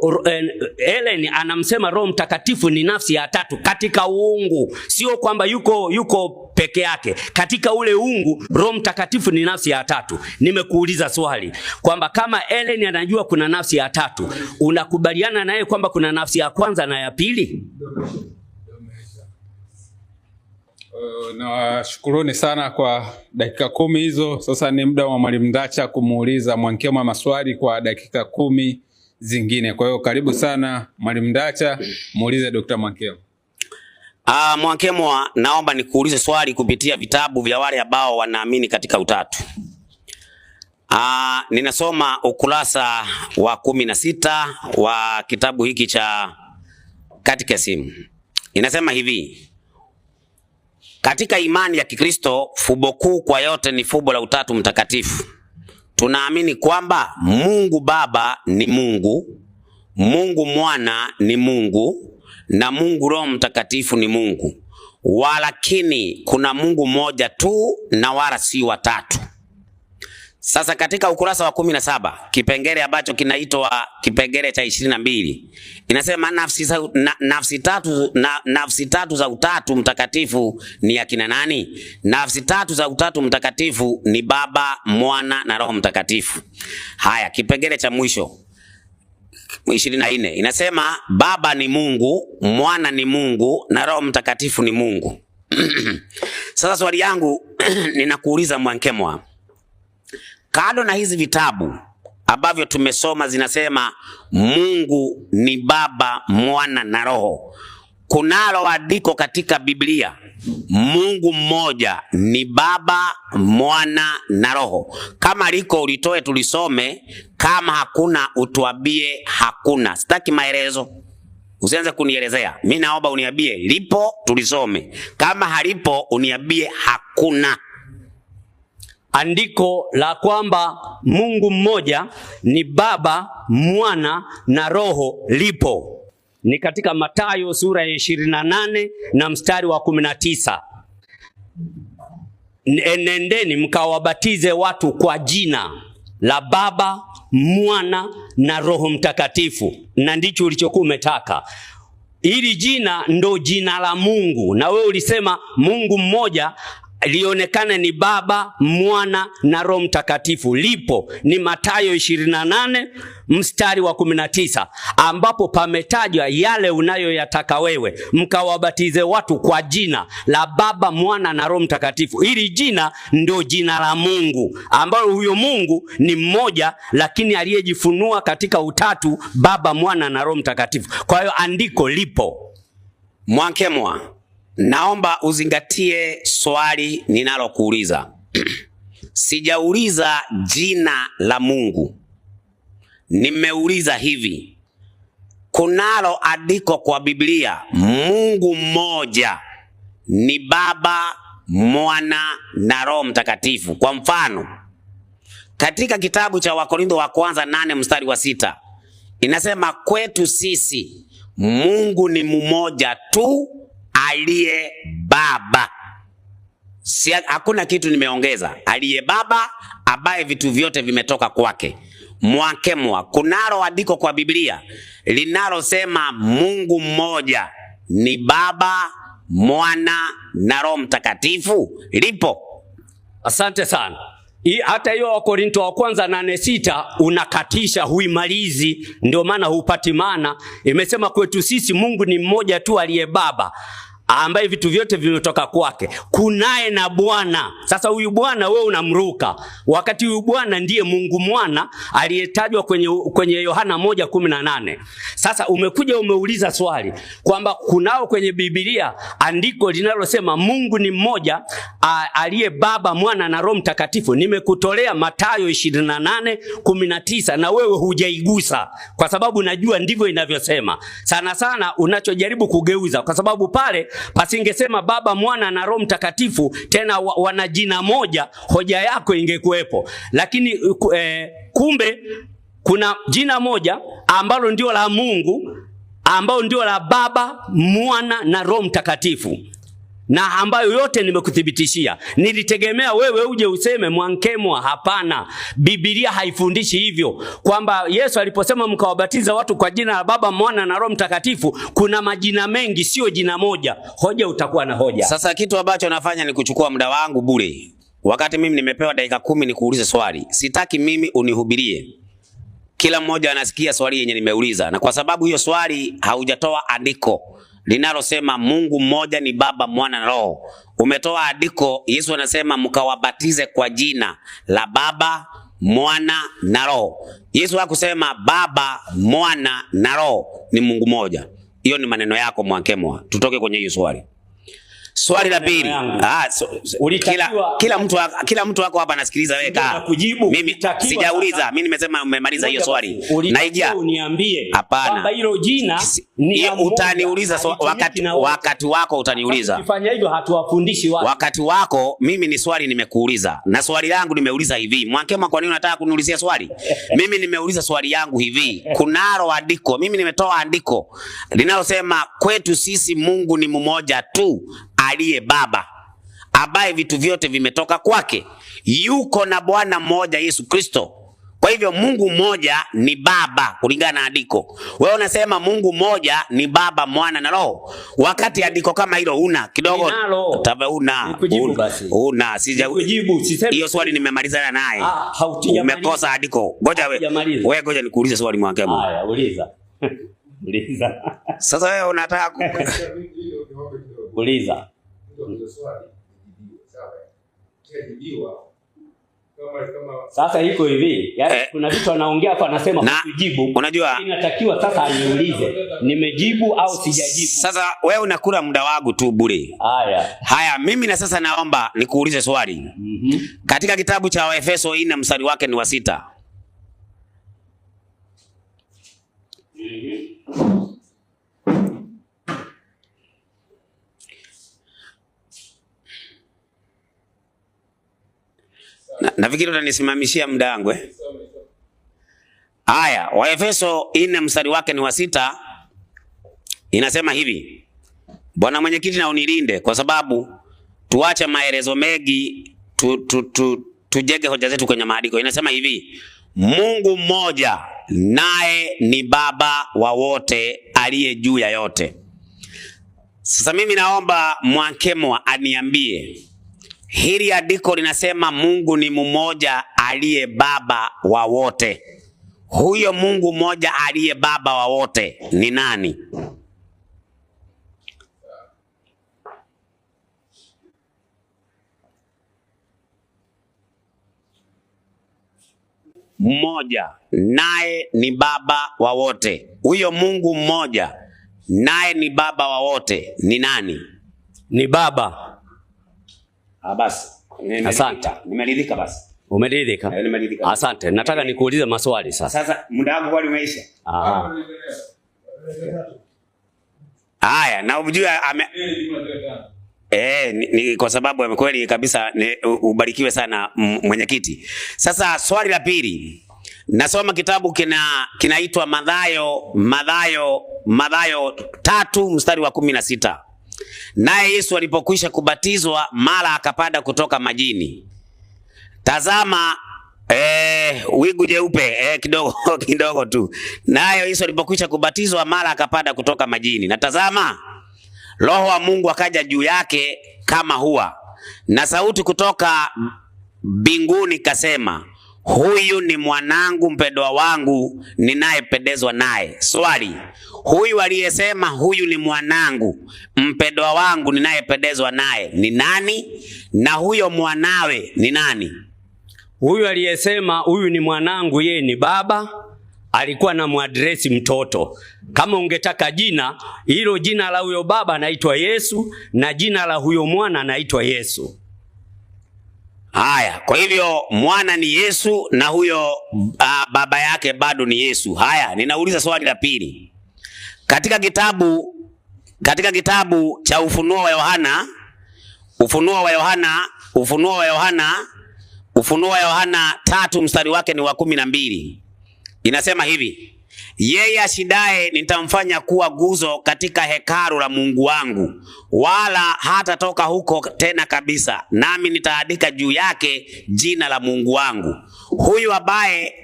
Ellen anamsema Roho Mtakatifu ni nafsi ya tatu katika uungu. Sio kwamba yuko peke yake. Katika ule uungu Roho Mtakatifu ni nafsi ya tatu. Nimekuuliza swali kwamba kama Ellen anajua kuna nafsi ya tatu, unakubaliana naye kwamba kuna nafsi ya kwanza na ya pili? Na shukuruni sana kwa dakika 10 hizo. Sasa ni muda wa Mwalimu Ndacha kumuuliza Mwankemwa maswali kwa dakika 10 zingine. Kwa hiyo karibu sana Mwalimu Ndacha, muulize Dr. Mwankemwa. Mwankemwa, naomba nikuulize swali kupitia vitabu vya wale ambao wanaamini katika utatu. Ninasoma ukurasa wa 16 wa kitabu hiki cha Catechism. Inasema hivi: katika imani ya Kikristo, fumbo kuu kwa yote ni fumbo la Utatu Mtakatifu. Tunaamini kwamba Mungu Baba ni Mungu, Mungu Mwana ni Mungu, na Mungu Roho Mtakatifu ni Mungu. Walakini kuna Mungu mmoja tu na wala si watatu. Sasa katika ukurasa wa 17, kipengele ambacho kinaitwa kipengele cha 22, inasema nafsi tatu za Utatu Mtakatifu ni akina nani? Nafsi tatu za Utatu Mtakatifu ni Baba, Mwana na Roho Mtakatifu. Haya, kipengele cha mwisho 24 inasema Baba ni Mungu, Mwana ni Mungu na Roho Mtakatifu ni Mungu. Sasa swali yangu ninakuuliza Mwankemwa, kado na hizi vitabu ambavyo tumesoma zinasema Mungu ni Baba, Mwana na Roho, kunalo andiko katika Biblia Mungu mmoja ni Baba, Mwana na Roho? Kama liko ulitoe tulisome, kama hakuna utuambie hakuna. Sitaki maelezo, usianze kunielezea. Mimi naomba uniambie lipo tulisome, kama halipo uniambie hakuna. Andiko la kwamba Mungu mmoja ni Baba, Mwana na Roho lipo. Ni katika Mathayo sura ya 28 na mstari wa 19. Nendeni mkawabatize watu kwa jina la Baba, Mwana na Roho Mtakatifu. Na ndicho ulichokuwa umetaka. Hili jina ndo jina la Mungu. Na wewe ulisema Mungu mmoja lionekane ni Baba, Mwana na Roho Mtakatifu. Lipo ni Mathayo 28 mstari wa 19, ambapo pametajwa yale unayoyataka wewe, mkawabatize watu kwa jina la Baba, Mwana na Roho Mtakatifu. Hili jina ndo jina la Mungu, ambalo huyo Mungu ni mmoja, lakini aliyejifunua katika utatu, Baba, Mwana na Roho Mtakatifu. Kwa hiyo andiko lipo. Mwankemwa, naomba uzingatie swali ninalokuuliza. Sijauliza jina la Mungu. Nimeuliza hivi: kunalo andiko kwa Biblia Mungu mmoja ni Baba, Mwana na Roho Mtakatifu? Kwa mfano, katika kitabu cha Wakorintho wa kwanza 8 mstari wa 6 inasema kwetu sisi Mungu ni mmoja tu aliye Baba. Hakuna kitu nimeongeza. Aliye Baba ambaye vitu vyote vimetoka kwake. Mwankemwa, kunalo andiko kwa Biblia linalosema Mungu mmoja ni Baba, Mwana na Roho Mtakatifu? Lipo. Asante sana. Hata hiyo Wakorintho wa kwanza 8:6 unakatisha, huimalizi, ndio maana hupati maana. Imesema kwetu sisi Mungu ni mmoja tu aliye Baba ambaye vitu vyote vimetoka kwake. Kunaye na Bwana. Sasa huyu Bwana wewe unamruka, wakati huyu Bwana ndiye Mungu Mwana aliyetajwa kwenye Yohana 1:18. Sasa umekuja umeuliza swali kwamba kunao kwenye Biblia andiko linalosema Mungu ni mmoja aliye Baba, Mwana na Roho Mtakatifu. Nimekutolea Mathayo 28:19 na wewe hujaigusa, kwa sababu najua ndivyo inavyosema. Sana sana unachojaribu kugeuza, kwa sababu pale pasingesema Baba, Mwana na Roho Mtakatifu tena wana jina moja, hoja yako ingekuwepo. Lakini kumbe kuna jina moja ambalo ndio la Mungu, ambalo ndio la Baba, Mwana na Roho Mtakatifu, na ambayo yote nimekuthibitishia. Nilitegemea wewe uje useme Mwankemwa, hapana, Biblia haifundishi hivyo, kwamba Yesu aliposema mkawabatiza watu kwa jina la Baba, Mwana na Roho Mtakatifu kuna majina mengi, sio jina moja. Hoja utakuwa na hoja. Sasa kitu ambacho nafanya ni kuchukua muda wangu bure, wakati mimi nimepewa dakika 10 nikuulize swali. Sitaki mimi unihubirie. Kila mmoja anasikia swali yenye nimeuliza, na kwa sababu hiyo swali haujatoa andiko linalosema Mungu mmoja ni Baba, Mwana na Roho. Umetoa andiko, Yesu anasema mkawabatize kwa jina la Baba, Mwana na Roho. Yesu hakusema Baba, Mwana na Roho ni Mungu mmoja. Hiyo ni maneno yako Mwankemwa. Tutoke kwenye hiyo swali. Swali la pili. Kila mtu wako hapa anasikiliza wewe kaa. Mimi sijauliza, mimi nimesema umemaliza hiyo swali. Naija uniambie kwamba hilo jina ni utaniuliza wakati wako utaniuliza. Ukifanya hivyo hatuwafundishi watu. Wakati wako mimi ni swali nimekuuliza. Na swali langu nimeuliza hivi. Mwankema, kwa nini unataka kuniulizia swali? Mimi nimeuliza swali yangu hivi. Kunalo andiko, mimi nimetoa andiko linalosema kwetu sisi Mungu ni mmoja tu, aliye Baba, ambaye vitu vyote vimetoka kwake. Yuko na Bwana mmoja Yesu Kristo. Kwa hivyo Mungu mmoja ni Baba kulingana na andiko. Wewe unasema Mungu mmoja ni Baba, Mwana na Roho. Wakati andiko kama hilo una kidogo una sijakujibu. Hiyo swali nimemalizana naye. Umekosa andiko. Ngoja nikuulize swali Mwankemwa. Haya, uliza. Uliza. Sasa wewe unataka uliza. Sasa iko hivi, kuna vitu anaongea hapa anasema kujibu. Unajua inatakiwa sasa aniulize nimejibu au sijajibu. Sasa wewe unakula muda wangu tu bure. Haya, mimi na sasa naomba nikuulize swali. Katika kitabu cha Waefeso 4 mstari wake ni wa 6. Nafikiri utanisimamishia muda wangu Haya, Waefeso 4 mstari wake ni wa 6. Inasema hivi. Bwana mwenyekiti na unilinde kwa sababu tuache maelezo mengi tujenge hoja zetu kwenye maandiko. Inasema hivi. Mungu mmoja naye ni Baba wa wote aliye juu ya yote. Sasa mimi naomba Mwankemwa aniambie. Hili andiko linasema Mungu ni mmoja aliye Baba wa wote. Huyo Mungu mmoja aliye Baba wa wote ni nani? Mmoja naye ni Baba wa wote. Huyo Mungu mmoja naye ni Baba wa wote ni nani? Ni Baba. Basi. Asante. Nimeridhika basi. Umeridhika? Nimeridhika. Asante. Nataka nikuulize maswali sasa. Sasa muda wangu kwani umeisha? Haya, na unajua ni kwa sababu kweli kabisa ubarikiwe sana mwenyekiti. Sasa swali la pili. Nasoma kitabu kinaitwa Mathayo 3 mstari wa 16. Naye Yesu alipokwisha kubatizwa mara akapanda kutoka majini. Tazama wigu jeupe kidogo tu. Naye Yesu alipokwisha kubatizwa mara akapanda kutoka majini. Na tazama Roho wa Mungu akaja juu yake kama hua. Na sauti kutoka mbinguni kasema, huyu ni mwanangu mpendwa wangu ninayependezwa naye. Swali. Huyu aliyesema huyu ni mwanangu mpendwa wangu ninayependezwa naye ni nani? Na huyo mwanawe ni nani? Huyu aliyesema huyu ni mwanangu yeye ni Baba, alikuwa na muadresi mtoto. Kama ungetaka jina, hilo jina la huyo baba anaitwa Yesu na jina la huyo mwana anaitwa Yesu. Haya, kwa hivyo mwana ni Yesu na huyo baba yake bado ni Yesu. Haya, ninauliza swali la pili. Katika kitabu cha Ufunuo wa Yohana 3 mstari wake ni wa 12. Inasema hivi. Yeye ashindaye nitamfanya kuwa nguzo katika hekalu la Mungu wangu, wala hatatoka huko tena kabisa, nami nitaandika juu yake jina la Mungu wangu. Huyu ambaye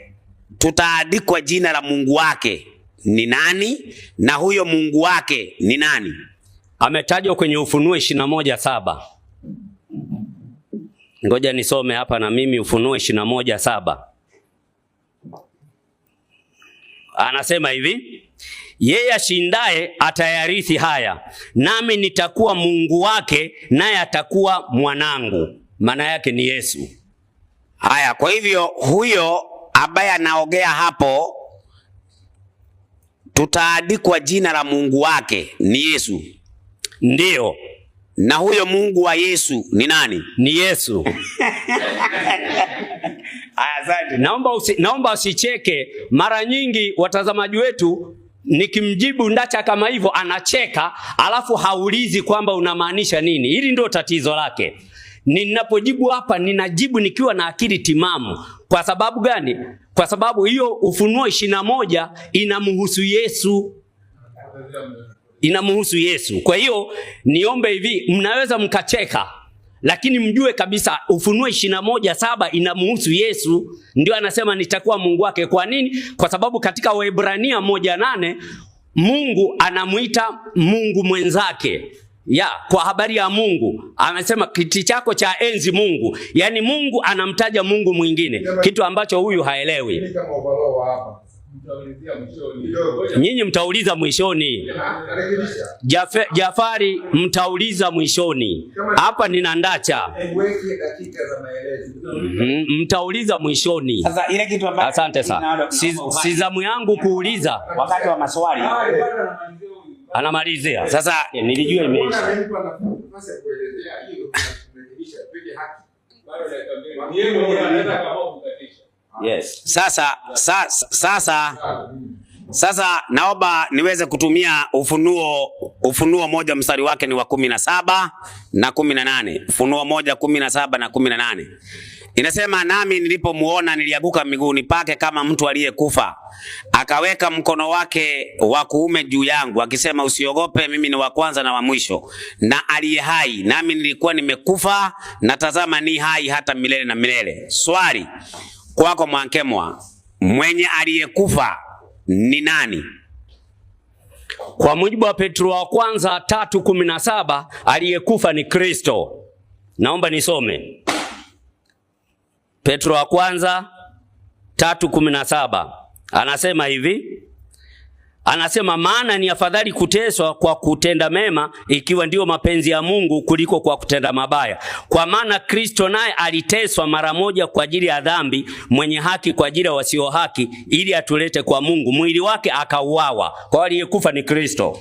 tutaandikwa jina la Mungu wake ni nani? Na huyo Mungu wake ni nani? Ametajwa kwenye Ufunuo 21:7. Ngoja nisome hapa na mimi Ufunuo 21:7. anasema hivi, yeye ashindaye atayarithi haya, nami nitakuwa Mungu wake, naye atakuwa mwanangu. Maana yake ni Yesu. Haya, kwa hivyo huyo ambaye anaongea hapo, tutaandikwa jina la Mungu wake ni Yesu. Ndiyo. Na huyo Mungu wa Yesu ni nani? Ni Yesu. Asante. Naomba usicheke. Mara nyingi watazamaji wetu nikimjibu Ndacha kama hivyo anacheka, alafu haulizi kwamba unamaanisha nini. Hili ndio tatizo lake. Ninapojibu hapa ninajibu nikiwa na akili timamu. Kwa sababu gani? Kwa sababu hiyo Ufunuo 21 inamhusu Yesu. Inamhusu Yesu. Kwa hiyo niombe hivi, mnaweza mkacheka, lakini mjue kabisa Ufunuo 21:7 inamhusu Yesu. Ndio anasema nitakuwa Mungu wake. Kwa nini? Kwa sababu katika Waebrania 1:8 Mungu anamuita Mungu mwenzake. Kwa habari ya Mungu anasema kiti chako cha enzi Mungu. Yaani Mungu anamtaja Mungu mwingine, kitu ambacho huyu haelewi. Nyinyi mtauliza mwishoni. Jafari mtauliza mwishoni. Hapa nina Ndacha. Mtauliza mwishoni. Sasa ile kitu ambacho asante sana. Si zamu yangu kuuliza wakati wa maswali. Anamalizia. Sasa nilijua imeisha. Yes. Sasa naomba niweze kutumia Ufunuo 1 mstari wake ni wa 17 na 18. Ufunuo 1:17 na 18. Inasema, nami nilipomuona nilianguka miguuni pake kama mtu aliyekufa. Akaweka mkono wake wa kuume juu yangu akisema, usiogope, mimi ni wa kwanza na wa mwisho na aliye hai. Nami nilikuwa nimekufa, na tazama ni hai hata milele na milele. Swali kwako Mwankemwa, mwenye aliyekufa ni nani? Kwa mujibu wa Petro wa kwanza 3:17 aliyekufa ni Kristo. Naomba nisome. Petro wa kwanza 3:17 anasema hivi. Anasema, maana ni afadhali kuteswa kwa kutenda mema, ikiwa ndio mapenzi ya Mungu, kuliko kwa kutenda mabaya. Kwa maana Kristo naye aliteswa mara moja kwa ajili ya dhambi, mwenye haki kwa ajili ya wasio haki, ili atulete kwa Mungu. Mwili wake akauawa. Kwa aliyekufa ni Kristo.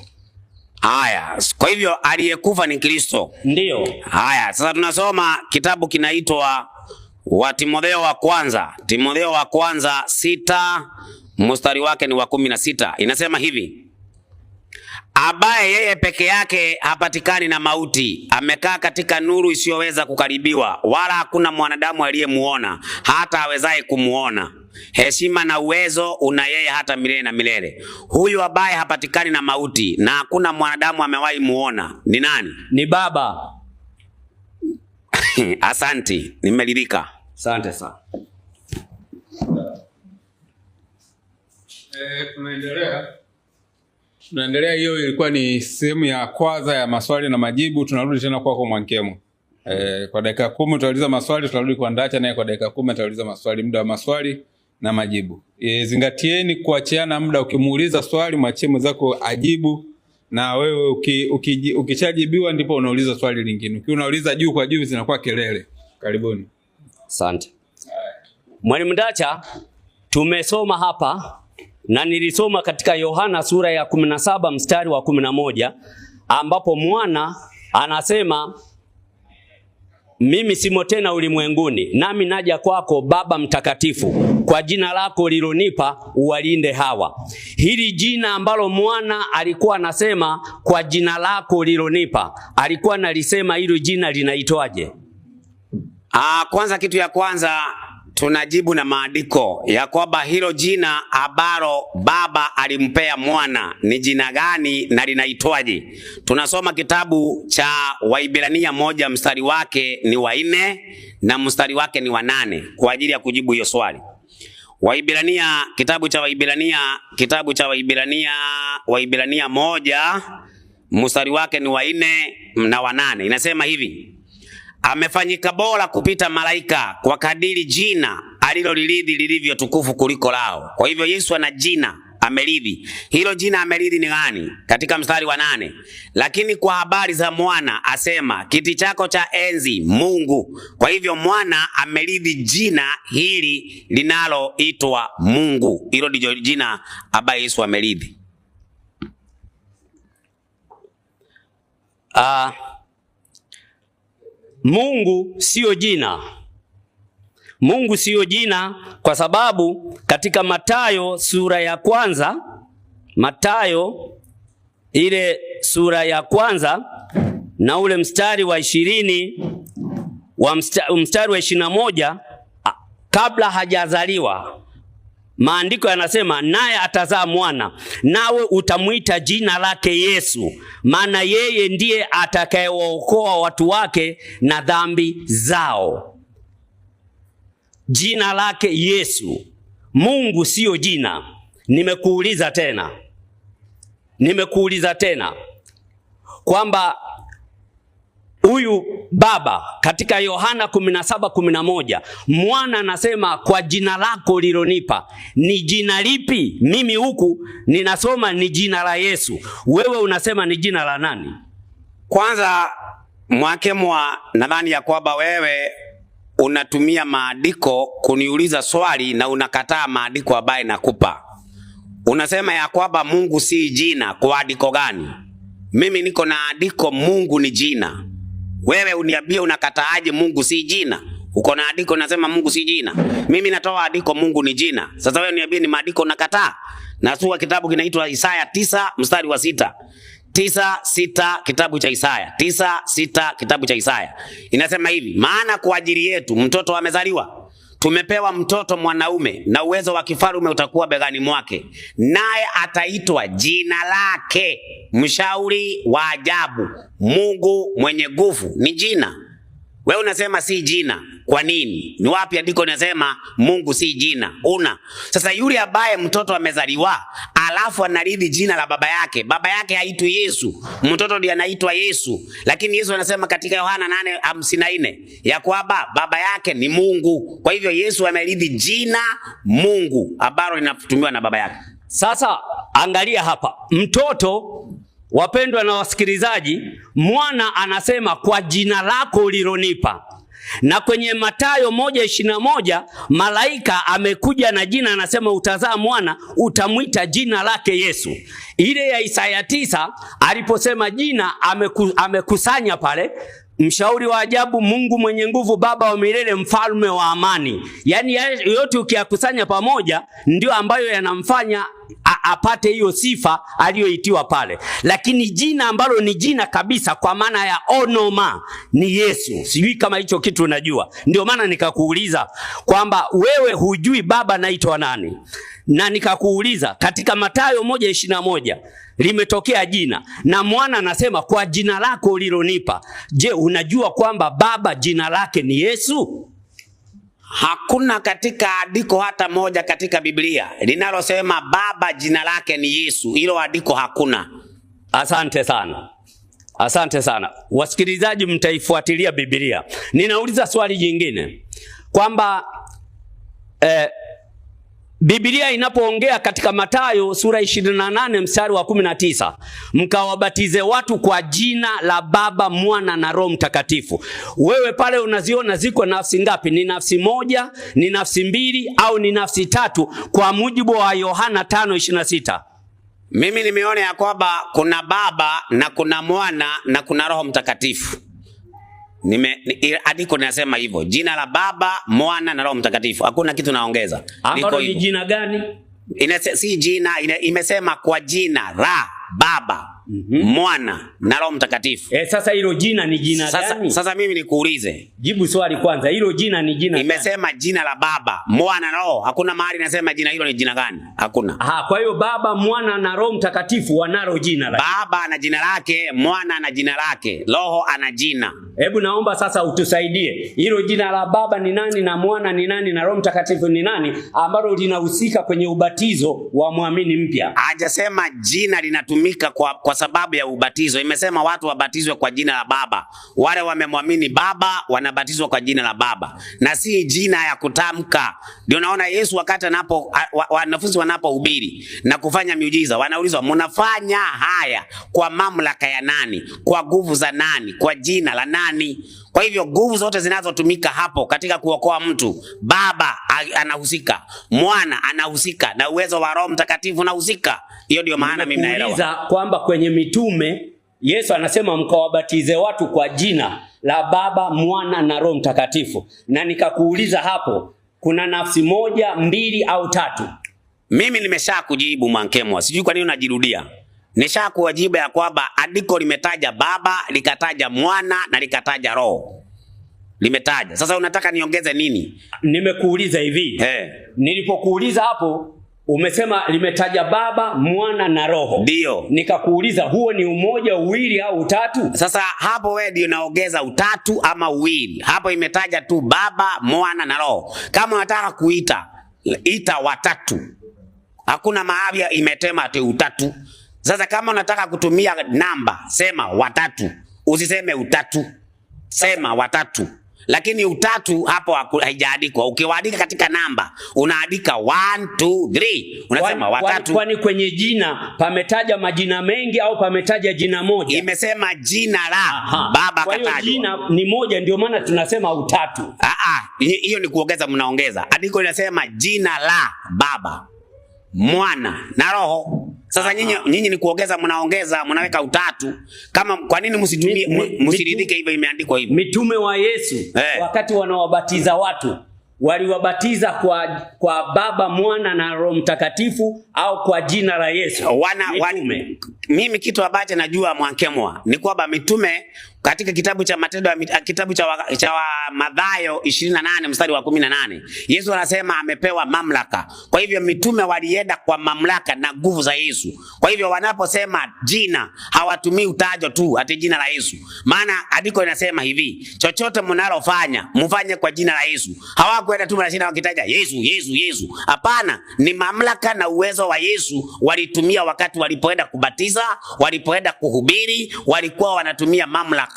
Haya, kwa hivyo aliyekufa ni Kristo. Ndiyo. Haya, sasa tunasoma kitabu kinaitwa wa Timotheo wa kwanza. Timotheo wa kwanza 6 mstari wake ni wa 16. Inasema hivi, ambaye yeye peke yake hapatikani na mauti, amekaa katika nuru isiyoweza kukaribiwa, wala hakuna mwanadamu aliyemuona, hata awezaye kumuona. Heshima na uwezo una yeye hata milele na milele. Huyu ambaye hapatikani na mauti na hakuna mwanadamu amewahi muona ni nani? Ni Baba. Asanti, nimeridhika. Asante sana. Tunaendelea. Hiyo ilikuwa ni sehemu ya kwanza ya maswali na majibu. Tunarudi tena kwako Mwankemwa. Kwa dakika 10 tutauliza maswali, tutarudi kwa Ndacha naye kwa dakika 10 tutauliza maswali, muda wa maswali na majibu. Zingatieni kuachiana muda. Ukimuuliza swali mwachie mwenzako ajibu, na wewe ukishajibiwa ndipo unauliza swali lingine. Ukiwa unauliza juu kwa juu zinakuwa kelele. Karibuni. Asante. Mwalimu Ndacha, tumesoma hapa na nilisoma katika Yohana sura ya 17 mstari wa 11 ambapo mwana anasema, mimi simo tena ulimwenguni, nami naja kwako Baba mtakatifu, kwa jina lako lilonipa uwalinde hawa. Hili jina ambalo mwana alikuwa anasema kwa jina lako lilonipa, alikuwa analisema hilo jina linaitwaje? Kwanza kitu ya kwanza tunajibu na maandiko ya kwamba hilo jina ambalo Baba alimpea mwana ni jina gani na linaitwaje. Tunasoma kitabu cha Waibrania 1 mstari wake ni wa 4 na mstari wake ni wa 8 kwa ajili ya kujibu hiyo swali. Kitabu cha Waibrania 1 mstari wake ni wa 4 na wa 8 inasema hivi, amefanyika bora kupita malaika kwa kadiri jina alilolirithi lilivyo tukufu kuliko lao. Kwa hivyo Yesu ana jina amerithi. Hilo jina amerithi ni gani? Katika mstari wa 8. Lakini kwa habari za mwana asema, kiti chako cha enzi Mungu. Kwa hivyo mwana amerithi jina hili linaloitwa Mungu. Hilo ndilo jina ambaye Yesu amerithi. Mungu sio jina. Mungu sio jina kwa sababu katika Mathayo sura ya kwanza, Mathayo ile sura ya kwanza na ule mstari wa 20 mstari wa 21, kabla hajazaliwa maandiko yanasema, naye atazaa mwana, nawe utamuita jina lake Yesu, maana yeye ndiye atakayewaokoa watu wake na dhambi zao. Jina lake Yesu. Mungu sio jina. Nimekuuliza tena kwamba huyu baba katika Yohana 17:11 mwana anasema kwa jina lako lilonipa. Ni jina lipi? Mimi huku ninasoma ni jina la Yesu. Wewe unasema ni jina la nani? Kwanza Mwakemwa, nadhani ya kwamba wewe unatumia maandiko kuniuliza swali na unakataa maandiko ambaye nakupa. Unasema ya kwamba Mungu si jina. Kwa andiko gani? Mimi niko na andiko Mungu ni jina. Wewe uniambie unakataaje Mungu si jina? Uko na andiko nasema Mungu si jina. Mimi natoa andiko Mungu ni jina. Sasa wewe uniambie ni maandiko unakataa. Nasoma kitabu kinaitwa Isaya 9 mstari wa 6. 9:6 kitabu cha Isaya. 9:6 kitabu cha Isaya. Inasema hivi, maana kwa ajili yetu mtoto amezaliwa. Tumepewa mtoto mwanaume na uwezo wa kifalme utakuwa begani mwake. Naye ataitwa jina lake Mshauri wa Ajabu, Mungu mwenye nguvu. Ni jina. Wewe unasema si jina. Kwa nini? Ni wapi andiko linasema Mungu si jina? Sasa yule ambaye mtoto amezaliwa alafu anarithi jina la baba yake. Baba yake haitwi Yesu. Mtoto ndiye anaitwa Yesu. Lakini Yesu anasema katika Yohana 8:54 ya kwamba baba yake ni Mungu. Kwa hivyo Yesu amerithi jina Mungu ambalo linatumiwa na baba yake. Sasa angalia hapa. Mtoto, wapendwa na wasikilizaji, mwana anasema kwa jina lako ulilonipa. Na kwenye Mathayo 1:21 malaika amekuja na jina, anasema utazaa mwana, utamuita jina lake Yesu. Ile ya Isaya 9 aliposema jina amekusanya pale, Mshauri wa Ajabu, Mungu mwenye nguvu, Baba wa milele, Mfalme wa amani. Yaani yote ukiyakusanya pamoja ndio ambayo yanamfanya apate hiyo sifa aliyoitiwa pale. Lakini jina ambalo ni jina kabisa kwa maana ya onoma ni Yesu. Sijui kama hicho kitu unajua. Ndio maana nikakuuliza kwamba wewe hujui baba anaitwa nani. Na nikakuuliza katika Mathayo 1:21 limetokea jina na mwana anasema kwa jina lako ulilonipa. Je, unajua kwamba baba jina lake ni Yesu? Hakuna katika andiko hata moja katika Biblia linalosema baba jina lake ni Yesu. Hilo andiko hakuna. Asante sana. Asante sana. Wasikilizaji, mtaifuatilia Biblia. Ninauliza swali jingine kwamba Biblia inapoongea katika Mathayo sura 28 mstari wa 19, mkawabatize watu kwa jina la Baba, Mwana na Roho Mtakatifu. Wewe pale unaziona ziko nafsi ngapi? Ni nafsi moja, ni nafsi mbili, au ni nafsi tatu kwa mujibu wa Yohana 5:26? Mimi nimeona ya kwamba kuna Baba na kuna Mwana na kuna Roho Mtakatifu. Andiko linasema hivyo, jina la Baba, Mwana na Roho Mtakatifu. Hakuna kitu naongeza. Ambalo ni jina gani? Si jina, imesema kwa jina la Baba, Mwana na Roho Mtakatifu. Sasa hilo jina ni jina gani? Sasa mimi nikuulize. Jibu swali kwanza. Hilo jina ni jina gani? Imesema jina la Baba, Mwana na Roho. Hakuna mahali inasema jina hilo ni jina gani. Hakuna. Kwa hiyo Baba, Mwana na Roho Mtakatifu wanalo jina lake. Baba ana jina lake, Mwana ana jina lake, Roho ana jina. Hebu naomba sasa utusaidie. Hilo jina la Baba ni nani na Mwana ni nani na Roho Mtakatifu ni nani ambalo linahusika kwenye ubatizo wa muamini mpya? Hajasema jina linatumika kwa sababu ya ubatizo. Imesema watu wabatizwe kwa jina la Baba. Wale wamemwamini Baba wanabatizwa kwa jina la Baba. Na si jina ya kutamka. Ndio naona Yesu wakati wanafunzi wanapohubiri na kufanya miujiza, wanaulizwa mnafanya haya kwa mamlaka ya nani? Kwa nguvu za nani? Kwa jina la nani? Kwa hivyo nguvu zote zinazotumika hapo katika kuokoa mtu, Baba anahusika, Mwana anahusika, na uwezo wa Roho Mtakatifu unahusika. Hiyo ndio maana mimi naelewa kwamba kwenye mitume Yesu anasema mkawabatize watu kwa jina la Baba, Mwana na Roho Mtakatifu. Na nikakuuliza hapo, kuna nafsi moja, mbili au tatu? Mimi nimeshakujibu Mwankemwa. Sijui kwa nini unajirudia. Nishakuwajibu ya kwamba andiko limetaja Baba, likataja Mwana na likataja Roho. Limetaja. Sasa unataka niongeze nini? Nimekuuliza hivi. Nilipokuuliza hapo umesema limetaja Baba, Mwana na Roho. Ndio. Nikakuuliza huo ni umoja, uwili au utatu? Sasa hapo wewe ndio unaongeza utatu ama uwili. Hapo imetaja tu Baba, Mwana na Roho. Kama unataka kuita, ita watatu. Hakuna mahali imetema ati utatu. Sasa kama unataka kutumia namba, sema watatu. Usiseme utatu. Sema watatu. Lakini utatu hapo haijaandikwa. Ukiwaandika katika namba, unaandika 1 2 3. Unasema watatu. Kwani kwenye jina pametaja majina mengi au pametaja jina moja? Imesema jina la Baba katajwa. Kwa hiyo jina ni moja, ndio maana tunasema utatu. Hiyo ni kuongeza, mnaongeza. Andiko linasema jina la Baba, Mwana na Roho. Sasa nyinyi ni kuongeza, mnaongeza, mnaweka utatu. Kama kwa nini msiridhike hivyo imeandikwa hivyo? Mitume wa Yesu wakati wanawabatiza watu waliwabatiza kwa Baba, Mwana na Roho Mtakatifu au kwa jina la Yesu? Mimi kitu ambacho najua Mwankemwa ni kwamba mitume katika kitabu cha Matendo, kitabu cha Mathayo 28 mstari wa 18, Yesu anasema amepewa mamlaka. Kwa hivyo mitume walienda kwa mamlaka na nguvu za Yesu. Kwa hivyo wanaposema jina hawatumii utajo tu ati jina la Yesu. Maana andiko linasema hivi, chochote mnalofanya mfanye kwa jina la Yesu. Hawakwenda tu wanashinda wakitaja Yesu Yesu Yesu. Hapana, ni mamlaka na uwezo wa Yesu walitumia wakati walipoenda kubatiza, walipoenda kuhubiri, walikuwa wanatumia mamlaka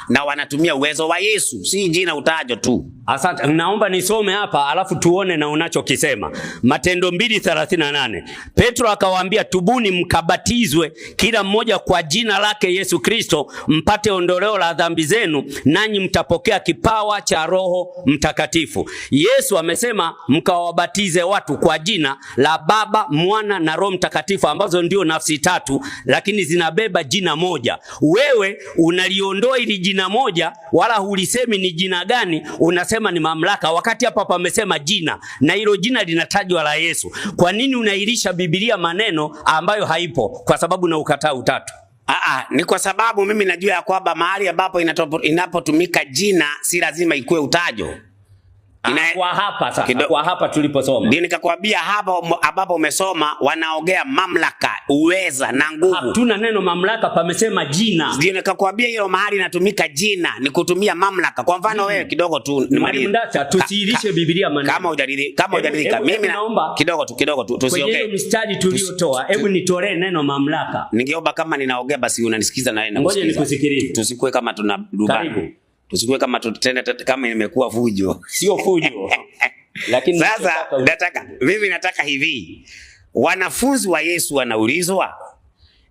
na wanatumia uwezo wa Yesu, si jina utajo tu. Asante. Naomba nisome hapa alafu tuone na unachokisema. Matendo 2:38. Petro akawaambia, tubuni mkabatizwe kila mmoja kwa jina lake Yesu Kristo mpate ondoleo la dhambi zenu, nanyi mtapokea kipawa cha Roho Mtakatifu. Yesu amesema mkawabatize watu kwa jina la Baba, Mwana na Roho Mtakatifu, ambazo ndio nafsi tatu lakini zinabeba jina moja. Wewe unaliondoa ili jina moja, wala hulisemi ni jina gani, unasema ni mamlaka, wakati hapa pamesema jina na hilo jina linatajwa la Yesu. Kwa nini unailisha Biblia maneno ambayo haipo? Kwa sababu na ukataa utatu. Ni kwa sababu mimi najua ya kwamba mahali ambapo inapotumika jina si lazima ikuwe utajo. Kwa hapa sasa, kwa hapa tuliposoma. Ndio nikakwambia hapa ambapo umesoma wanaongea mamlaka, uweza na nguvu. Hatuna neno mamlaka, pamesema jina. Ndio nikakwambia hilo mahali inatumika jina ni kutumia mamlaka. Kwa mfano wewe kidogo tu Mwalimu Ndacha, tusiilishe Biblia maneno. Kama hujaridhika mimi naomba kidogo tu tusiongee. Kwenye mstari tuliotoa, hebu nitolee neno mamlaka. Ningeomba kama ninaongea basi unanisikiza na wewe na kusikiliza. Ngoja nikusikilize. Tusikue kama tunadubana. Tusikue kama kama imekuwa fujo. Sio fujo. Lakini sasa nataka hivi. Wanafunzi wa Yesu wanaulizwa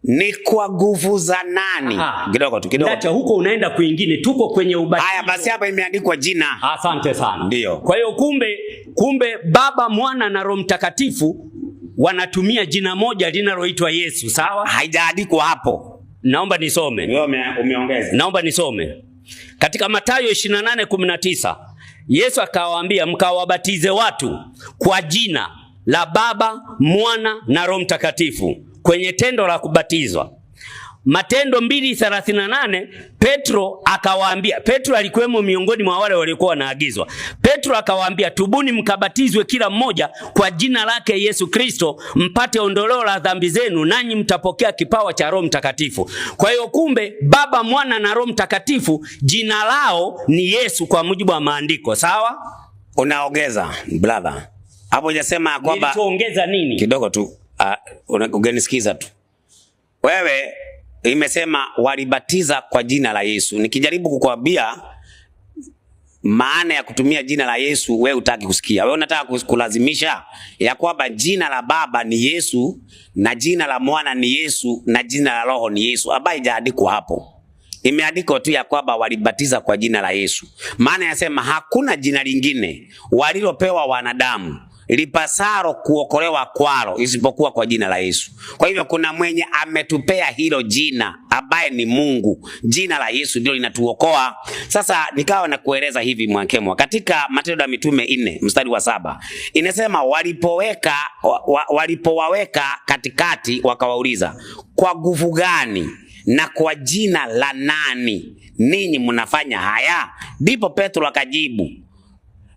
ni kwa nguvu za nani? Kidogo. Acha huko unaenda kwingine, tuko kwenye ubatizo. Haya basi hapa imeandikwa jina. Asante sana. Ndio. Kwa hiyo kumbe Baba, Mwana na Roho Mtakatifu wanatumia jina moja linaloitwa Yesu, sawa? Haijaandikwa hapo. Naomba nisome. Wewe umeongeza. Naomba nisome. Katika Mathayo 28:19, Yesu akawaambia mkawabatize watu kwa jina la Baba, Mwana na Roho Mtakatifu, kwenye tendo la kubatizwa. Matendo 2:38 Petro akawaambia, Petro alikuwemo miongoni mwa wale waliokuwa wanaagizwa. Petro akawaambia, tubuni mkabatizwe kila mmoja kwa jina lake Yesu Kristo mpate ondoleo la dhambi zenu, nanyi mtapokea kipawa cha Roho Mtakatifu. Kwa hiyo kumbe Baba, Mwana na Roho Mtakatifu jina lao ni Yesu kwa mujibu wa maandiko. Sawa? Unaongeza brother. Hapo hujasema kwamba nilichoongeza nini? Kidogo tu. Ungenisikiza tu. Wewe imesema walibatiza kwa jina la Yesu. Nikijaribu kukuambia maana ya kutumia jina la Yesu, wewe hutaki kusikia. Wewe unataka kulazimisha ya kwamba jina la Baba ni Yesu na jina la Mwana ni Yesu na jina la Roho ni Yesu. Ambaye haijaandikwa hapo. Imeandikwa tu ya kwamba walibatiza kwa jina la Yesu. Maana yasema hakuna jina lingine walilopewa wanadamu lipasaro kuokolewa kwalo isipokuwa kwa jina la Yesu. Kwa hivyo kuna mwenye ametupea hilo jina ambaye ni Mungu. Jina la Yesu ndio linatuokoa. Sasa nikawa na kueleza hivi Mwankemwa, katika Matendo ya Mitume 4 mstari wa 7 inasema walipowaweka katikati wakawauliza, kwa nguvu gani na kwa jina la nani ninyi mnafanya haya? Ndipo Petro akajibu,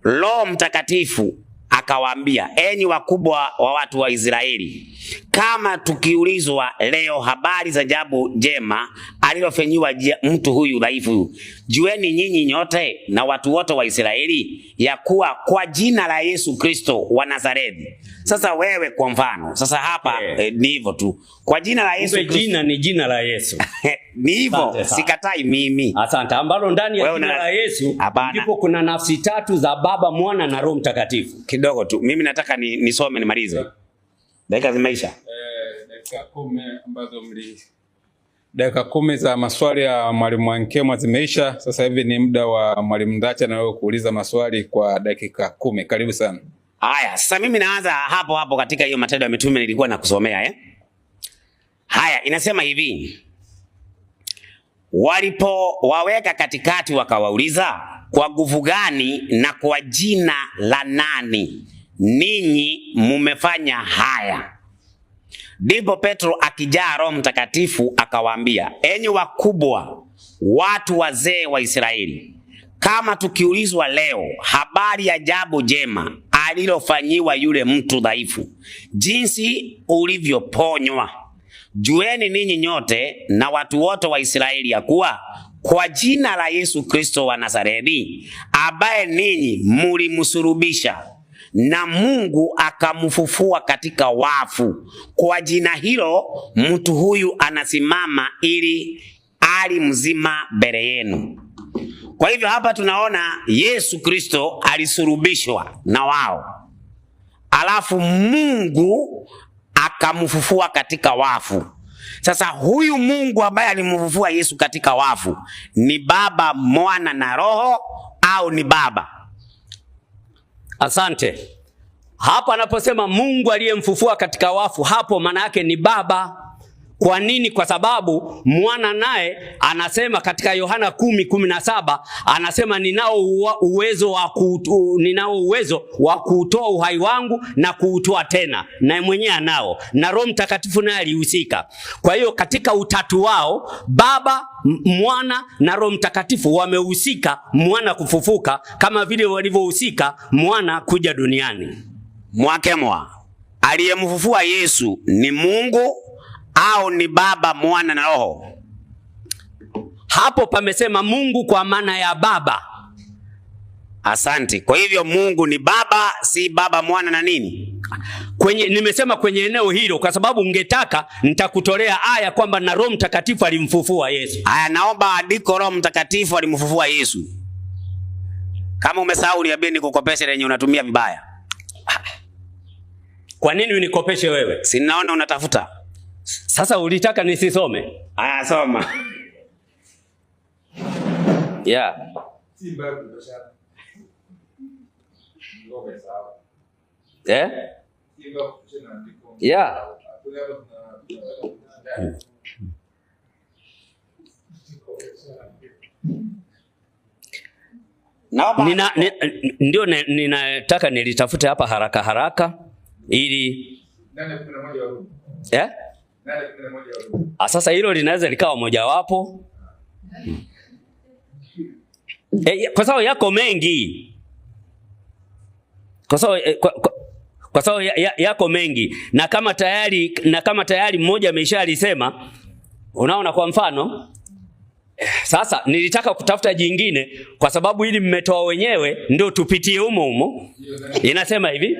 Roho Mtakatifu akawaambia, enyi wakubwa wa watu wa Israeli, kama tukiulizwa leo habari za jambo jema alilofanyiwa mtu huyu dhaifu, jueni nyinyi nyote na watu wote wa Israeli ya kuwa kwa jina la Yesu Kristo wa Nazareti. Sasa wewe kwa mfano, sasa hapa ni hivyo tu. Kwa jina la Yesu Kristo. Jina ni jina la Yesu. Ni hivyo, sikatai mimi. Asante. Ambalo ndani ya jina la Yesu ndipo kuna nafsi tatu za Baba, Mwana na Roho Mtakatifu. Kidogo tu. Mimi nataka nisome nimalize. Dakika zimeisha. Dakika 10 ambazo dakika 10 za maswali ya Mwalimu Mwankemwa zimeisha. Sasa hivi ni muda wa Mwalimu Ndacha na wewe kuuliza maswali kwa dakika 10. Karibu sana. Haya, sasa mimi naanza hapo katika hiyo Matendo ya Mitume nilikuwa nakusomea Haya, inasema hivi. Walipowaweka katikati wakawauliza, kwa nguvu gani na kwa jina la nani ninyi mumefanya haya? Ndipo Petro akijaa Roho Mtakatifu akawaambia, enyi wakubwa watu wazee wa Israeli, kama tukiulizwa leo habari ya jambo jema alilofanyiwa yule mtu dhaifu, jinsi ulivyoponywa, jueni ninyi nyote na watu wote wa Israeli ya kuwa kwa jina la Yesu Kristo wa Nazareti, ambaye ninyi mulimsulubisha na Mungu akamfufua katika wafu, kwa jina hilo mtu huyu anasimama ili ali mzima mbele yenu. Kwa hivyo hapa tunaona Yesu Kristo alisulubishwa na wao, alafu Mungu akamfufua katika wafu. Sasa huyu Mungu ambaye alimfufua Yesu katika wafu ni Baba, Mwana na Roho au ni Baba? Asante. Hapa anaposema Mungu aliyemfufua katika wafu, hapo maana yake ni Baba. Kwa nini? Kwa sababu Mwana naye anasema katika Yohana 10:17 anasema ninao uwezo wa kuutoa uhai wangu na kuutoa tena, na mwenyewe anao, na Roho Mtakatifu naye alihusika. Kwa hiyo katika utatu wao Baba, Mwana na Roho Mtakatifu wamehusika Mwana kufufuka kama vile walivyohusika Mwana kuja duniani. Mwankemwa, aliyemfufua Yesu ni Mungu au ni Baba, Mwana na Roho? Hapo pamesema Mungu kwa maana ya Baba. Asante. Kwa hivyo Mungu ni Baba, si Baba, Mwana na nini? Nimesema kwenye eneo hilo kwa sababu ungetaka nitakutolea aya kwamba na Roho Mtakatifu alimfufua Yesu. Aya, naomba andiko Roho Mtakatifu alimfufua Yesu. Kama umesahau niambie nikukopeshe lenye unatumia vibaya. Kwa nini unikopeshe wewe? Si naona unatafuta. Sasa ulitaka nisisome? Aya, soma. Yeah. Yeah. Ndio ninataka nilitafute hapa haraka ili Sasa hilo linaweza likawa mojawapo. Kwa sababu yako mengi. Kwa sababu yako mengi na kama tayari mmoja ameshalisema, unaona, kwa mfano sasa nilitaka kutafuta jingine kwa sababu ili mmetoa wenyewe ndio tupitie humo. Inasema hivi.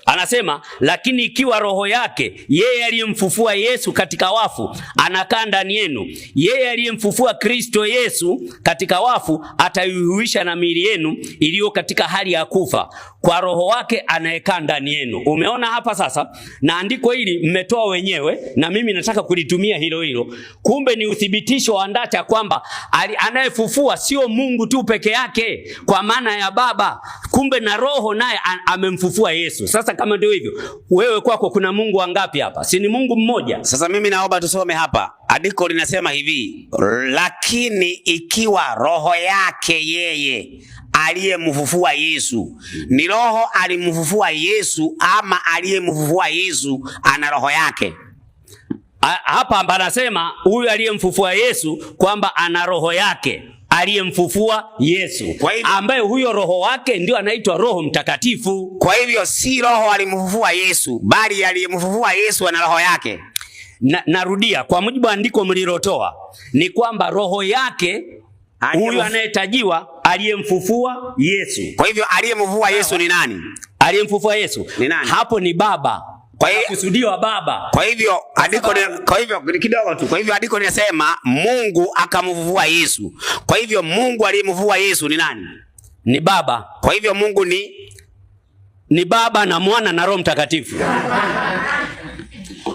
Anasema, lakini ikiwa roho yake yeye aliyemfufua Yesu katika wafu anakaa ndani yenu, yeye aliyemfufua Kristo Yesu katika wafu ataihuisha na miili yenu iliyo katika hali ya kufa kwa roho wake anayekaa ndani yenu. Umeona hapa sasa, na andiko hili mmetoa wenyewe na mimi nataka kulitumia hilo. Kumbe ni uthibitisho wa ndacha kwamba anayefufua sio Mungu tu peke yake kwa maana ya Baba, kumbe na roho naye amemfufua Yesu. Sasa kama ndio hivyo, wewe kwako kuna Mungu wangapi hapa? Si ni Mungu mmoja? Sasa mimi naomba tusome hapa. Andiko linasema hivi, lakini ikiwa roho yake yeye aliyemfufua Yesu, ni roho alimfufua Yesu ama aliyemfufua Yesu ana roho yake? Hapa anasema huyu aliyemfufua Yesu kwamba ana roho yake aliyemfufua Yesu, ambaye huyo roho wake ndio anaitwa Roho Mtakatifu. Kwa hivyo si roho alimfufua Yesu, bali aliyemfufua Yesu ana roho yake. Narudia, kwa mujibu wa andiko mlilotoa ni kwamba roho yake huyu anayetajiwa aliyemfufua Yesu. Kwa hivyo aliyemfufua Yesu ni nani? Aliyemfufua Yesu ni nani? Hapo ni Baba. Kwa hiyo kusudiwa Baba. Kwa hivyo andiko kidogo tu. Kwa hivyo andiko linasema Mungu akamfufua Yesu. Kwa hivyo Mungu aliyemfufua Yesu ni nani? Ni Baba. Kwa hivyo Mungu ni Baba na Mwana na Roho Mtakatifu.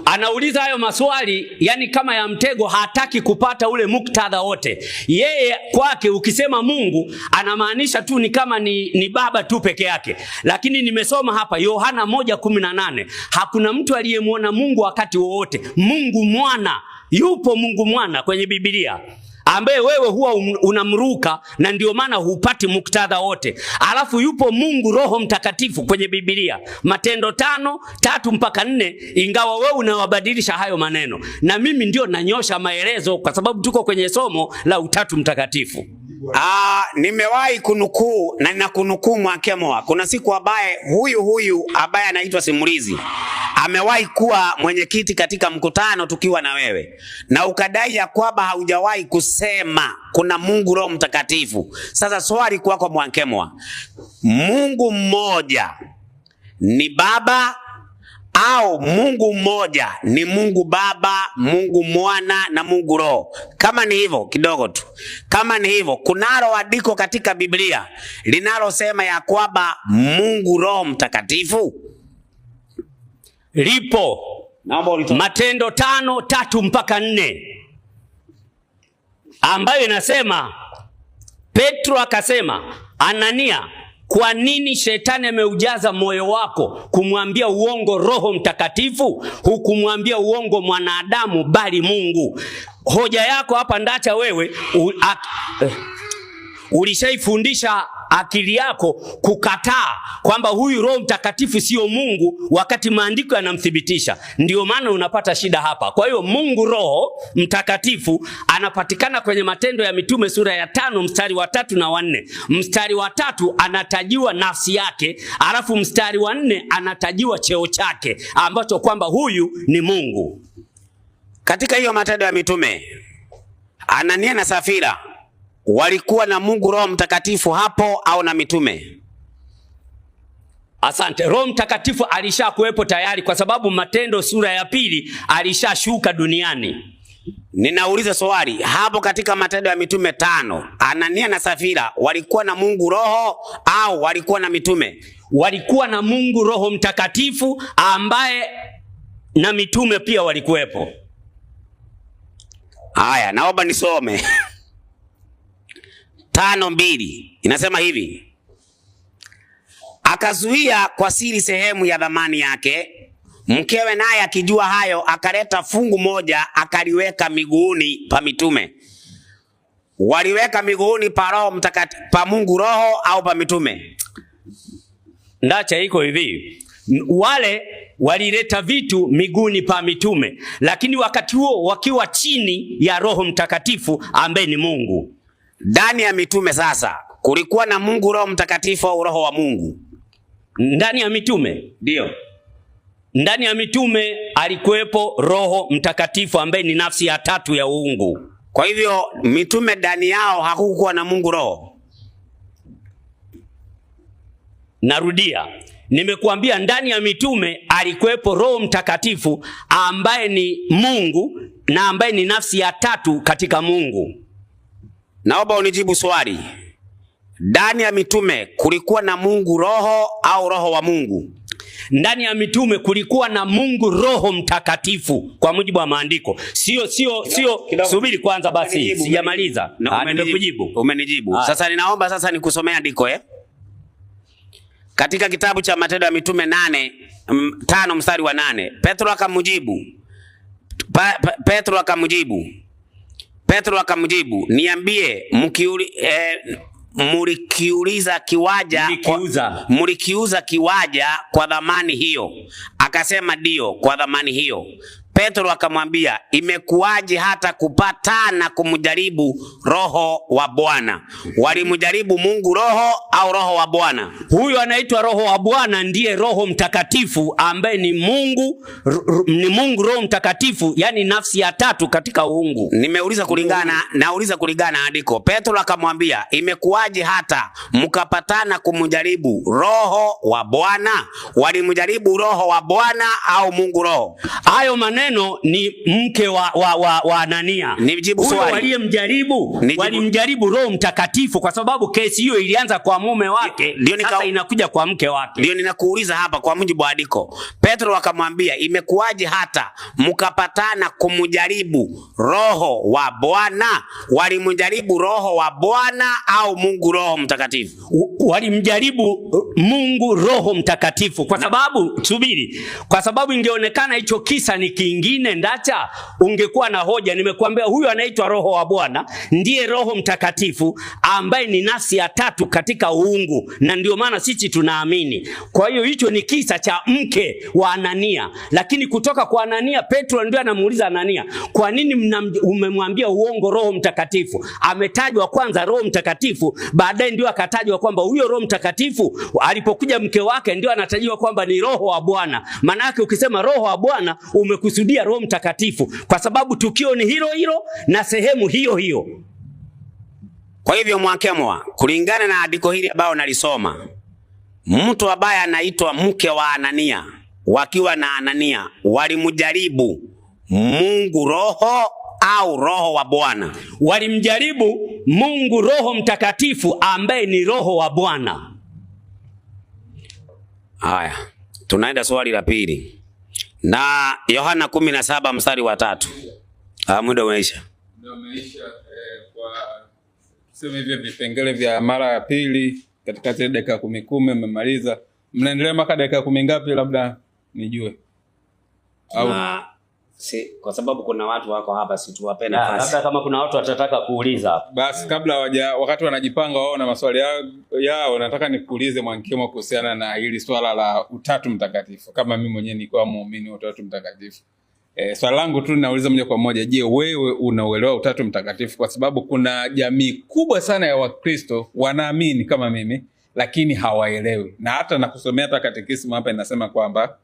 Anauliza hayo maswali yani kama ya mtego, hataki kupata ule muktadha wote. Yeye kwake ukisema Mungu anamaanisha tu ni kama ni Baba tu peke yake. Lakini nimesoma hapa Yohana 1:18, hakuna mtu aliyemuona Mungu wakati wowote. Mungu Mwana, yupo Mungu Mwana kwenye Biblia ambaye wewe huwa unamruka na ndio maana hupati muktadha wote. Alafu yupo Mungu Roho Mtakatifu kwenye Biblia, Matendo 5:3-4, ingawa wewe unawabadilisha hayo maneno. Na mimi ndio nanyosha maelezo kwa sababu tuko kwenye somo la Utatu Mtakatifu. Nimewahi kunukuu na ninakunukuu Mwakemoa. Kuna siku ambaye huyu ambaye anaitwa Simulizi amewahi kuwa mwenyekiti katika mkutano tukiwa na wewe, na ukadai ya kwamba haujawahi kusema kuna Mungu Roho Mtakatifu. Sasa swali kwako Mwakemoa, Mungu mmoja ni Baba au Mungu mmoja ni Mungu Baba, Mungu Mwana na Mungu Roho? Kama ni hivyo kidogo tu, kama ni hivyo, kunalo andiko katika Biblia linalosema ya kwamba Mungu Roho Mtakatifu? Lipo. Matendo 5:3-4, ambayo inasema, Petro akasema, Anania, kwa nini shetani ameujaza moyo wako kumwambia uongo Roho Mtakatifu? Hukumwambia uongo mwanadamu bali Mungu. Hoja yako hapa ndacha wewe ulishaifundisha akili yako kukataa kwamba huyu Roho Mtakatifu sio Mungu wakati maandiko yanamthibitisha. Ndio maana unapata shida hapa. Kwa hiyo Mungu Roho Mtakatifu anapatikana kwenye Matendo ya Mitume sura ya 5 mstari wa 3 na 4. Mstari wa 3 anatajiwa nafsi yake, alafu mstari wa 4 anatajiwa cheo chake ambacho kwamba huyu ni Mungu. Katika hiyo Matendo ya Mitume, Anania na Safira walikuwa na Mungu Roho Mtakatifu hapo au na mitume? Asante. Roho Mtakatifu alishakuwepo tayari kwa sababu Matendo sura ya 2 alishashuka duniani. Ninauliza swali, hapo katika Matendo ya Mitume 5, Anania na Safira walikuwa na Mungu Roho au walikuwa na mitume? Walikuwa na Mungu Roho Mtakatifu ambaye na mitume pia walikuwepo. Haya, naomba nisome 5:2 inasema hivi, akazuia kwa siri sehemu ya dhamani yake, mkewe naye akijua hayo akaleta fungu moja akaliweka miguuni pa mitume. Waliweka miguuni pa Roho Mtakatifu, pa Mungu Roho au pa mitume? Ndacha iko hivi, Wale walileta vitu miguuni pa mitume, lakini wakati huo wakiwa chini ya Roho Mtakatifu ambaye ni Mungu. Ndani ya mitume sasa kulikuwa na Mungu Roho Mtakatifu au Roho wa Mungu? Ndani ya mitume, ndio. Ndani ya mitume alikuwepo Roho Mtakatifu ambaye ni nafsi ya tatu ya uungu. Kwa hivyo mitume ndani yao hakukuwa na Mungu Roho. Narudia, nimekuambia ndani ya mitume alikuwepo Roho Mtakatifu ambaye ni Mungu na ambaye ni nafsi ya tatu katika Mungu. Naomba unijibu swali. Ndani ya mitume kulikuwa na Mungu Roho au Roho wa Mungu? Ndani ya mitume kulikuwa na Mungu Roho Mtakatifu kwa mujibu wa maandiko. Sio subiri kwanza basi, sijamaliza. Nimekujibu. Umenijibu. Sasa ninaomba sasa nikusomea andiko katika kitabu cha Matendo ya Mitume 5 mstari wa 8. Petro akamjibu, niambie mlikiuza kiwaja kwa dhamani hiyo? Akasema ndio, kwa dhamani hiyo. Petro akamwambia, imekuwaje hata kupatana kumjaribu Roho wa Bwana? Walimjaribu Mungu Roho au Roho wa Bwana? Huyo anaitwa Roho wa Bwana ndiye Roho Mtakatifu ambaye ni Mungu Roho Mtakatifu, yani nafsi ya tatu katika uungu. Nauliza kulingana andiko. Petro akamwambia, imekuwaje hata mkapatana kumjaribu Roho wa Bwana? Walimjaribu Roho wa Bwana au Mungu Roho? Hayo maneno ni mke wa Anania. Nijibu swali. Walimjaribu Roho Mtakatifu kwa sababu kesi hiyo ilianza kwa mume wake, sasa inakuja kwa mke wake. Ndio ninakuuliza hapa kwa mujibu wa andiko. Petro akamwambia, imekuwaje hata mkapatana kumjaribu Roho wa Bwana? Walimjaribu Roho wa Bwana au Mungu Roho Mtakatifu? Walimjaribu Mungu Roho Mtakatifu kwa sababu ingeonekana hicho kisa ni kingine ndacha, ungekuwa na hoja. Nimekuambia huyu anaitwa Roho wa Bwana ndiye Roho Mtakatifu ambaye ni nafsi ya tatu katika uungu, na ndio maana sisi tunaamini. Kwa hiyo hicho ni kisa cha mke wa Anania, lakini kutoka kwa Anania, Petro ndio anamuuliza Anania, kwa nini umemwambia uongo Roho Mtakatifu? Ametajwa kwanza Roho Mtakatifu, baadaye ndio akatajwa kwamba huyo Roho Mtakatifu alipokuja mke wake ndio anatajiwa kwamba ni Roho wa Bwana. Maana yake ukisema Roho wa Bwana umekusudia Roho Mtakatifu kwa sababu tukio ni hilo hilo na sehemu hiyo hiyo. Kwa hivyo Mwakemwa, kulingana na andiko hili ambao nalisoma, mtu ambaye anaitwa mke wa Anania, wakiwa na Anania, walimjaribu Mungu Roho au Roho wa Bwana? Walimjaribu Mungu Roho Mtakatifu ambaye ni Roho wa Bwana. Haya, tunaenda swali la pili. Na Yohana 17 mstari wa 3. Muda umeisha. Kwa sema hivyo vipengele vya mara ya pili katika zile dakika 10 mmemaliza. Mnaendelea mpaka dakika 10 ngapi labda nijue? Au kwa sababu kuna watu wako hapa, si tuwape nafasi. Labda kama kuna watu watataka kuuliza hapa. Basi kabla wakati wanajipanga wao na maswali yao nataka nikuulize Mwakemwa kuhusiana na hili swala la Utatu Mtakatifu. Kama mimi mwenyewe nilikuwa muumini wa Utatu Mtakatifu. Swali langu tu ninauliza moja kwa moja, je, wewe unauelewa Utatu Mtakatifu? Kwa sababu kuna jamii kubwa sana ya Wakristo wanaamini kama mimi lakini hawaelewi. Na hata nakusomea hata katekisimu hapa inasema kwamba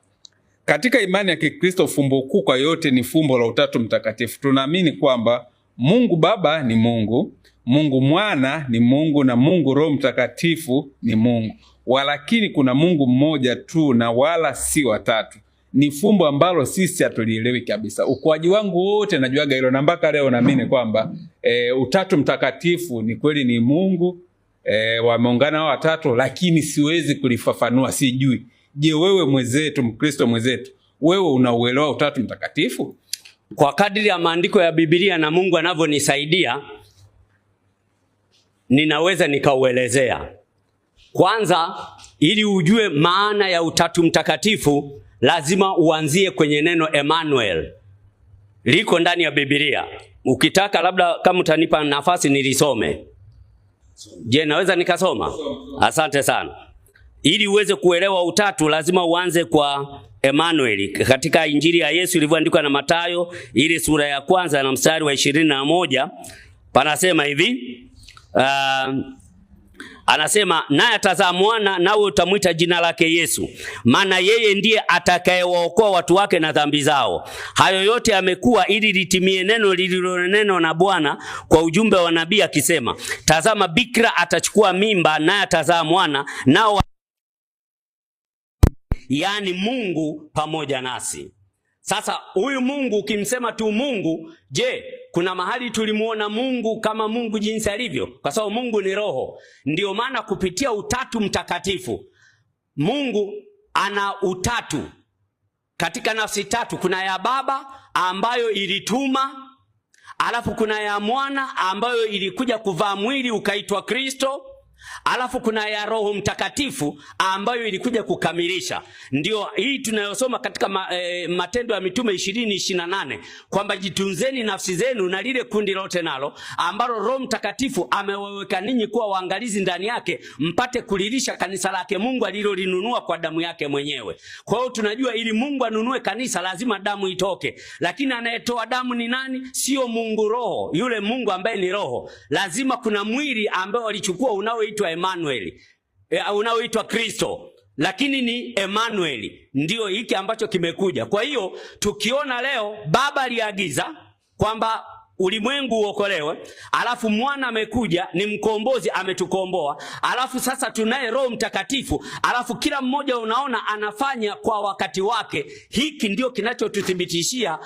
katika imani ya Kikristo fumbo kuu kwa yote ni fumbo la Utatu Mtakatifu. Tunaamini kwamba Mungu Baba ni Mungu, Mungu Mwana ni Mungu na Mungu Roho Mtakatifu ni Mungu. Walakini kuna Mungu mmoja tu na wala si watatu. Ni fumbo ambalo sisi hatulielewi kabisa. Ukuaji wangu wote najuaga hilo na mpaka leo naamini kwamba Utatu Mtakatifu ni kweli ni Mungu, wameungana watatu, lakini siwezi kulifafanua, sijui. Je, wewe mwenzetu, Mkristo mwenzetu, wewe unauelewa Utatu Mtakatifu? Kwa kadiri ya maandiko ya Biblia na Mungu anavyonisaidia, ninaweza nikauelezea. Kwanza, ili ujue maana ya Utatu Mtakatifu, lazima uanzie kwenye neno Emmanuel. Liko ndani ya Biblia. Ukitaka labda kama utanipa nafasi nilisome. Je, naweza nikasoma? Asante sana. ili uweze kuelewa utatu lazima uanze kwa Emmanuel. Katika Injili ya Yesu ilivyoandikwa na Mathayo ile sura ya 1 na mstari wa 21 panasema hivi, anasema naye atazaa mwana, nawe utamuita jina lake Yesu, maana yeye ndiye atakayewaokoa watu wake na dhambi zao. Hayo yote yamekuwa ili litimie neno lililonenwa na Bwana kwa ujumbe wa nabii akisema, tazama bikira atachukua mimba, naye atazaa mwana, nao yani Mungu pamoja nasi. Sasa huyu Mungu ukimsema tu Mungu, je, kuna mahali tulimuona Mungu kama Mungu jinsi alivyo? Kwa sababu Mungu ni roho. Ndio maana kupitia utatu mtakatifu Mungu ana utatu katika nafsi tatu. Kuna ya Baba ambayo ilituma, alafu kuna ya Mwana ambayo ilikuja kuvaa mwili ukaitwa Kristo, alafu kuna ya Roho Mtakatifu ambayo ilikuja kukamilisha. Ndio hii tunayosoma katika Matendo ya Mitume 20:28 kwamba jitunzeni nafsi zenu na lile kundi lote nalo ambalo Roho Mtakatifu amewaweka ninyi kuwa waangalizi ndani yake, mpate kulilisha kanisa lake Mungu alilolinunua kwa damu yake mwenyewe. Kwa hiyo tunajua ili Mungu anunue kanisa lazima damu itoke. Lakini anayetoa damu ni nani? Sio Mungu Roho, yule Mungu ambaye ni Roho. Lazima kuna mwili ambao alichukua unaoitwa Emmanuel, unaoitwa Kristo, lakini ni Emmanuel ndio hiki ambacho kimekuja. Kwa hiyo tukiona leo Baba aliagiza kwamba ulimwengu uokolewe, alafu Mwana amekuja ni mkombozi, ametukomboa, alafu sasa tunaye Roho Mtakatifu, alafu kila mmoja unaona anafanya kwa wakati wake. Hiki ndio kinachotuthibitishia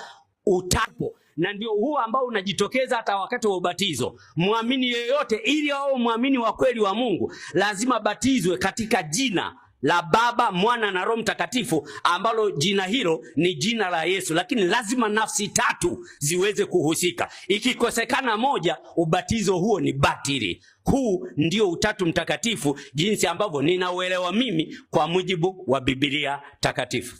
utatu, na ndio huo ambao unajitokeza hata wakati wa ubatizo. Muamini yeyote ili awe muamini wa kweli wa Mungu lazima batizwe katika jina la Baba, Mwana na Roho Mtakatifu, ambalo jina hilo ni jina la Yesu. Lakini lazima nafsi tatu ziweze kuhusika. Ikikosekana moja, ubatizo huo ni batili. Huu ndio utatu mtakatifu jinsi ambavyo ninauelewa mimi kwa mujibu wa Biblia takatifu.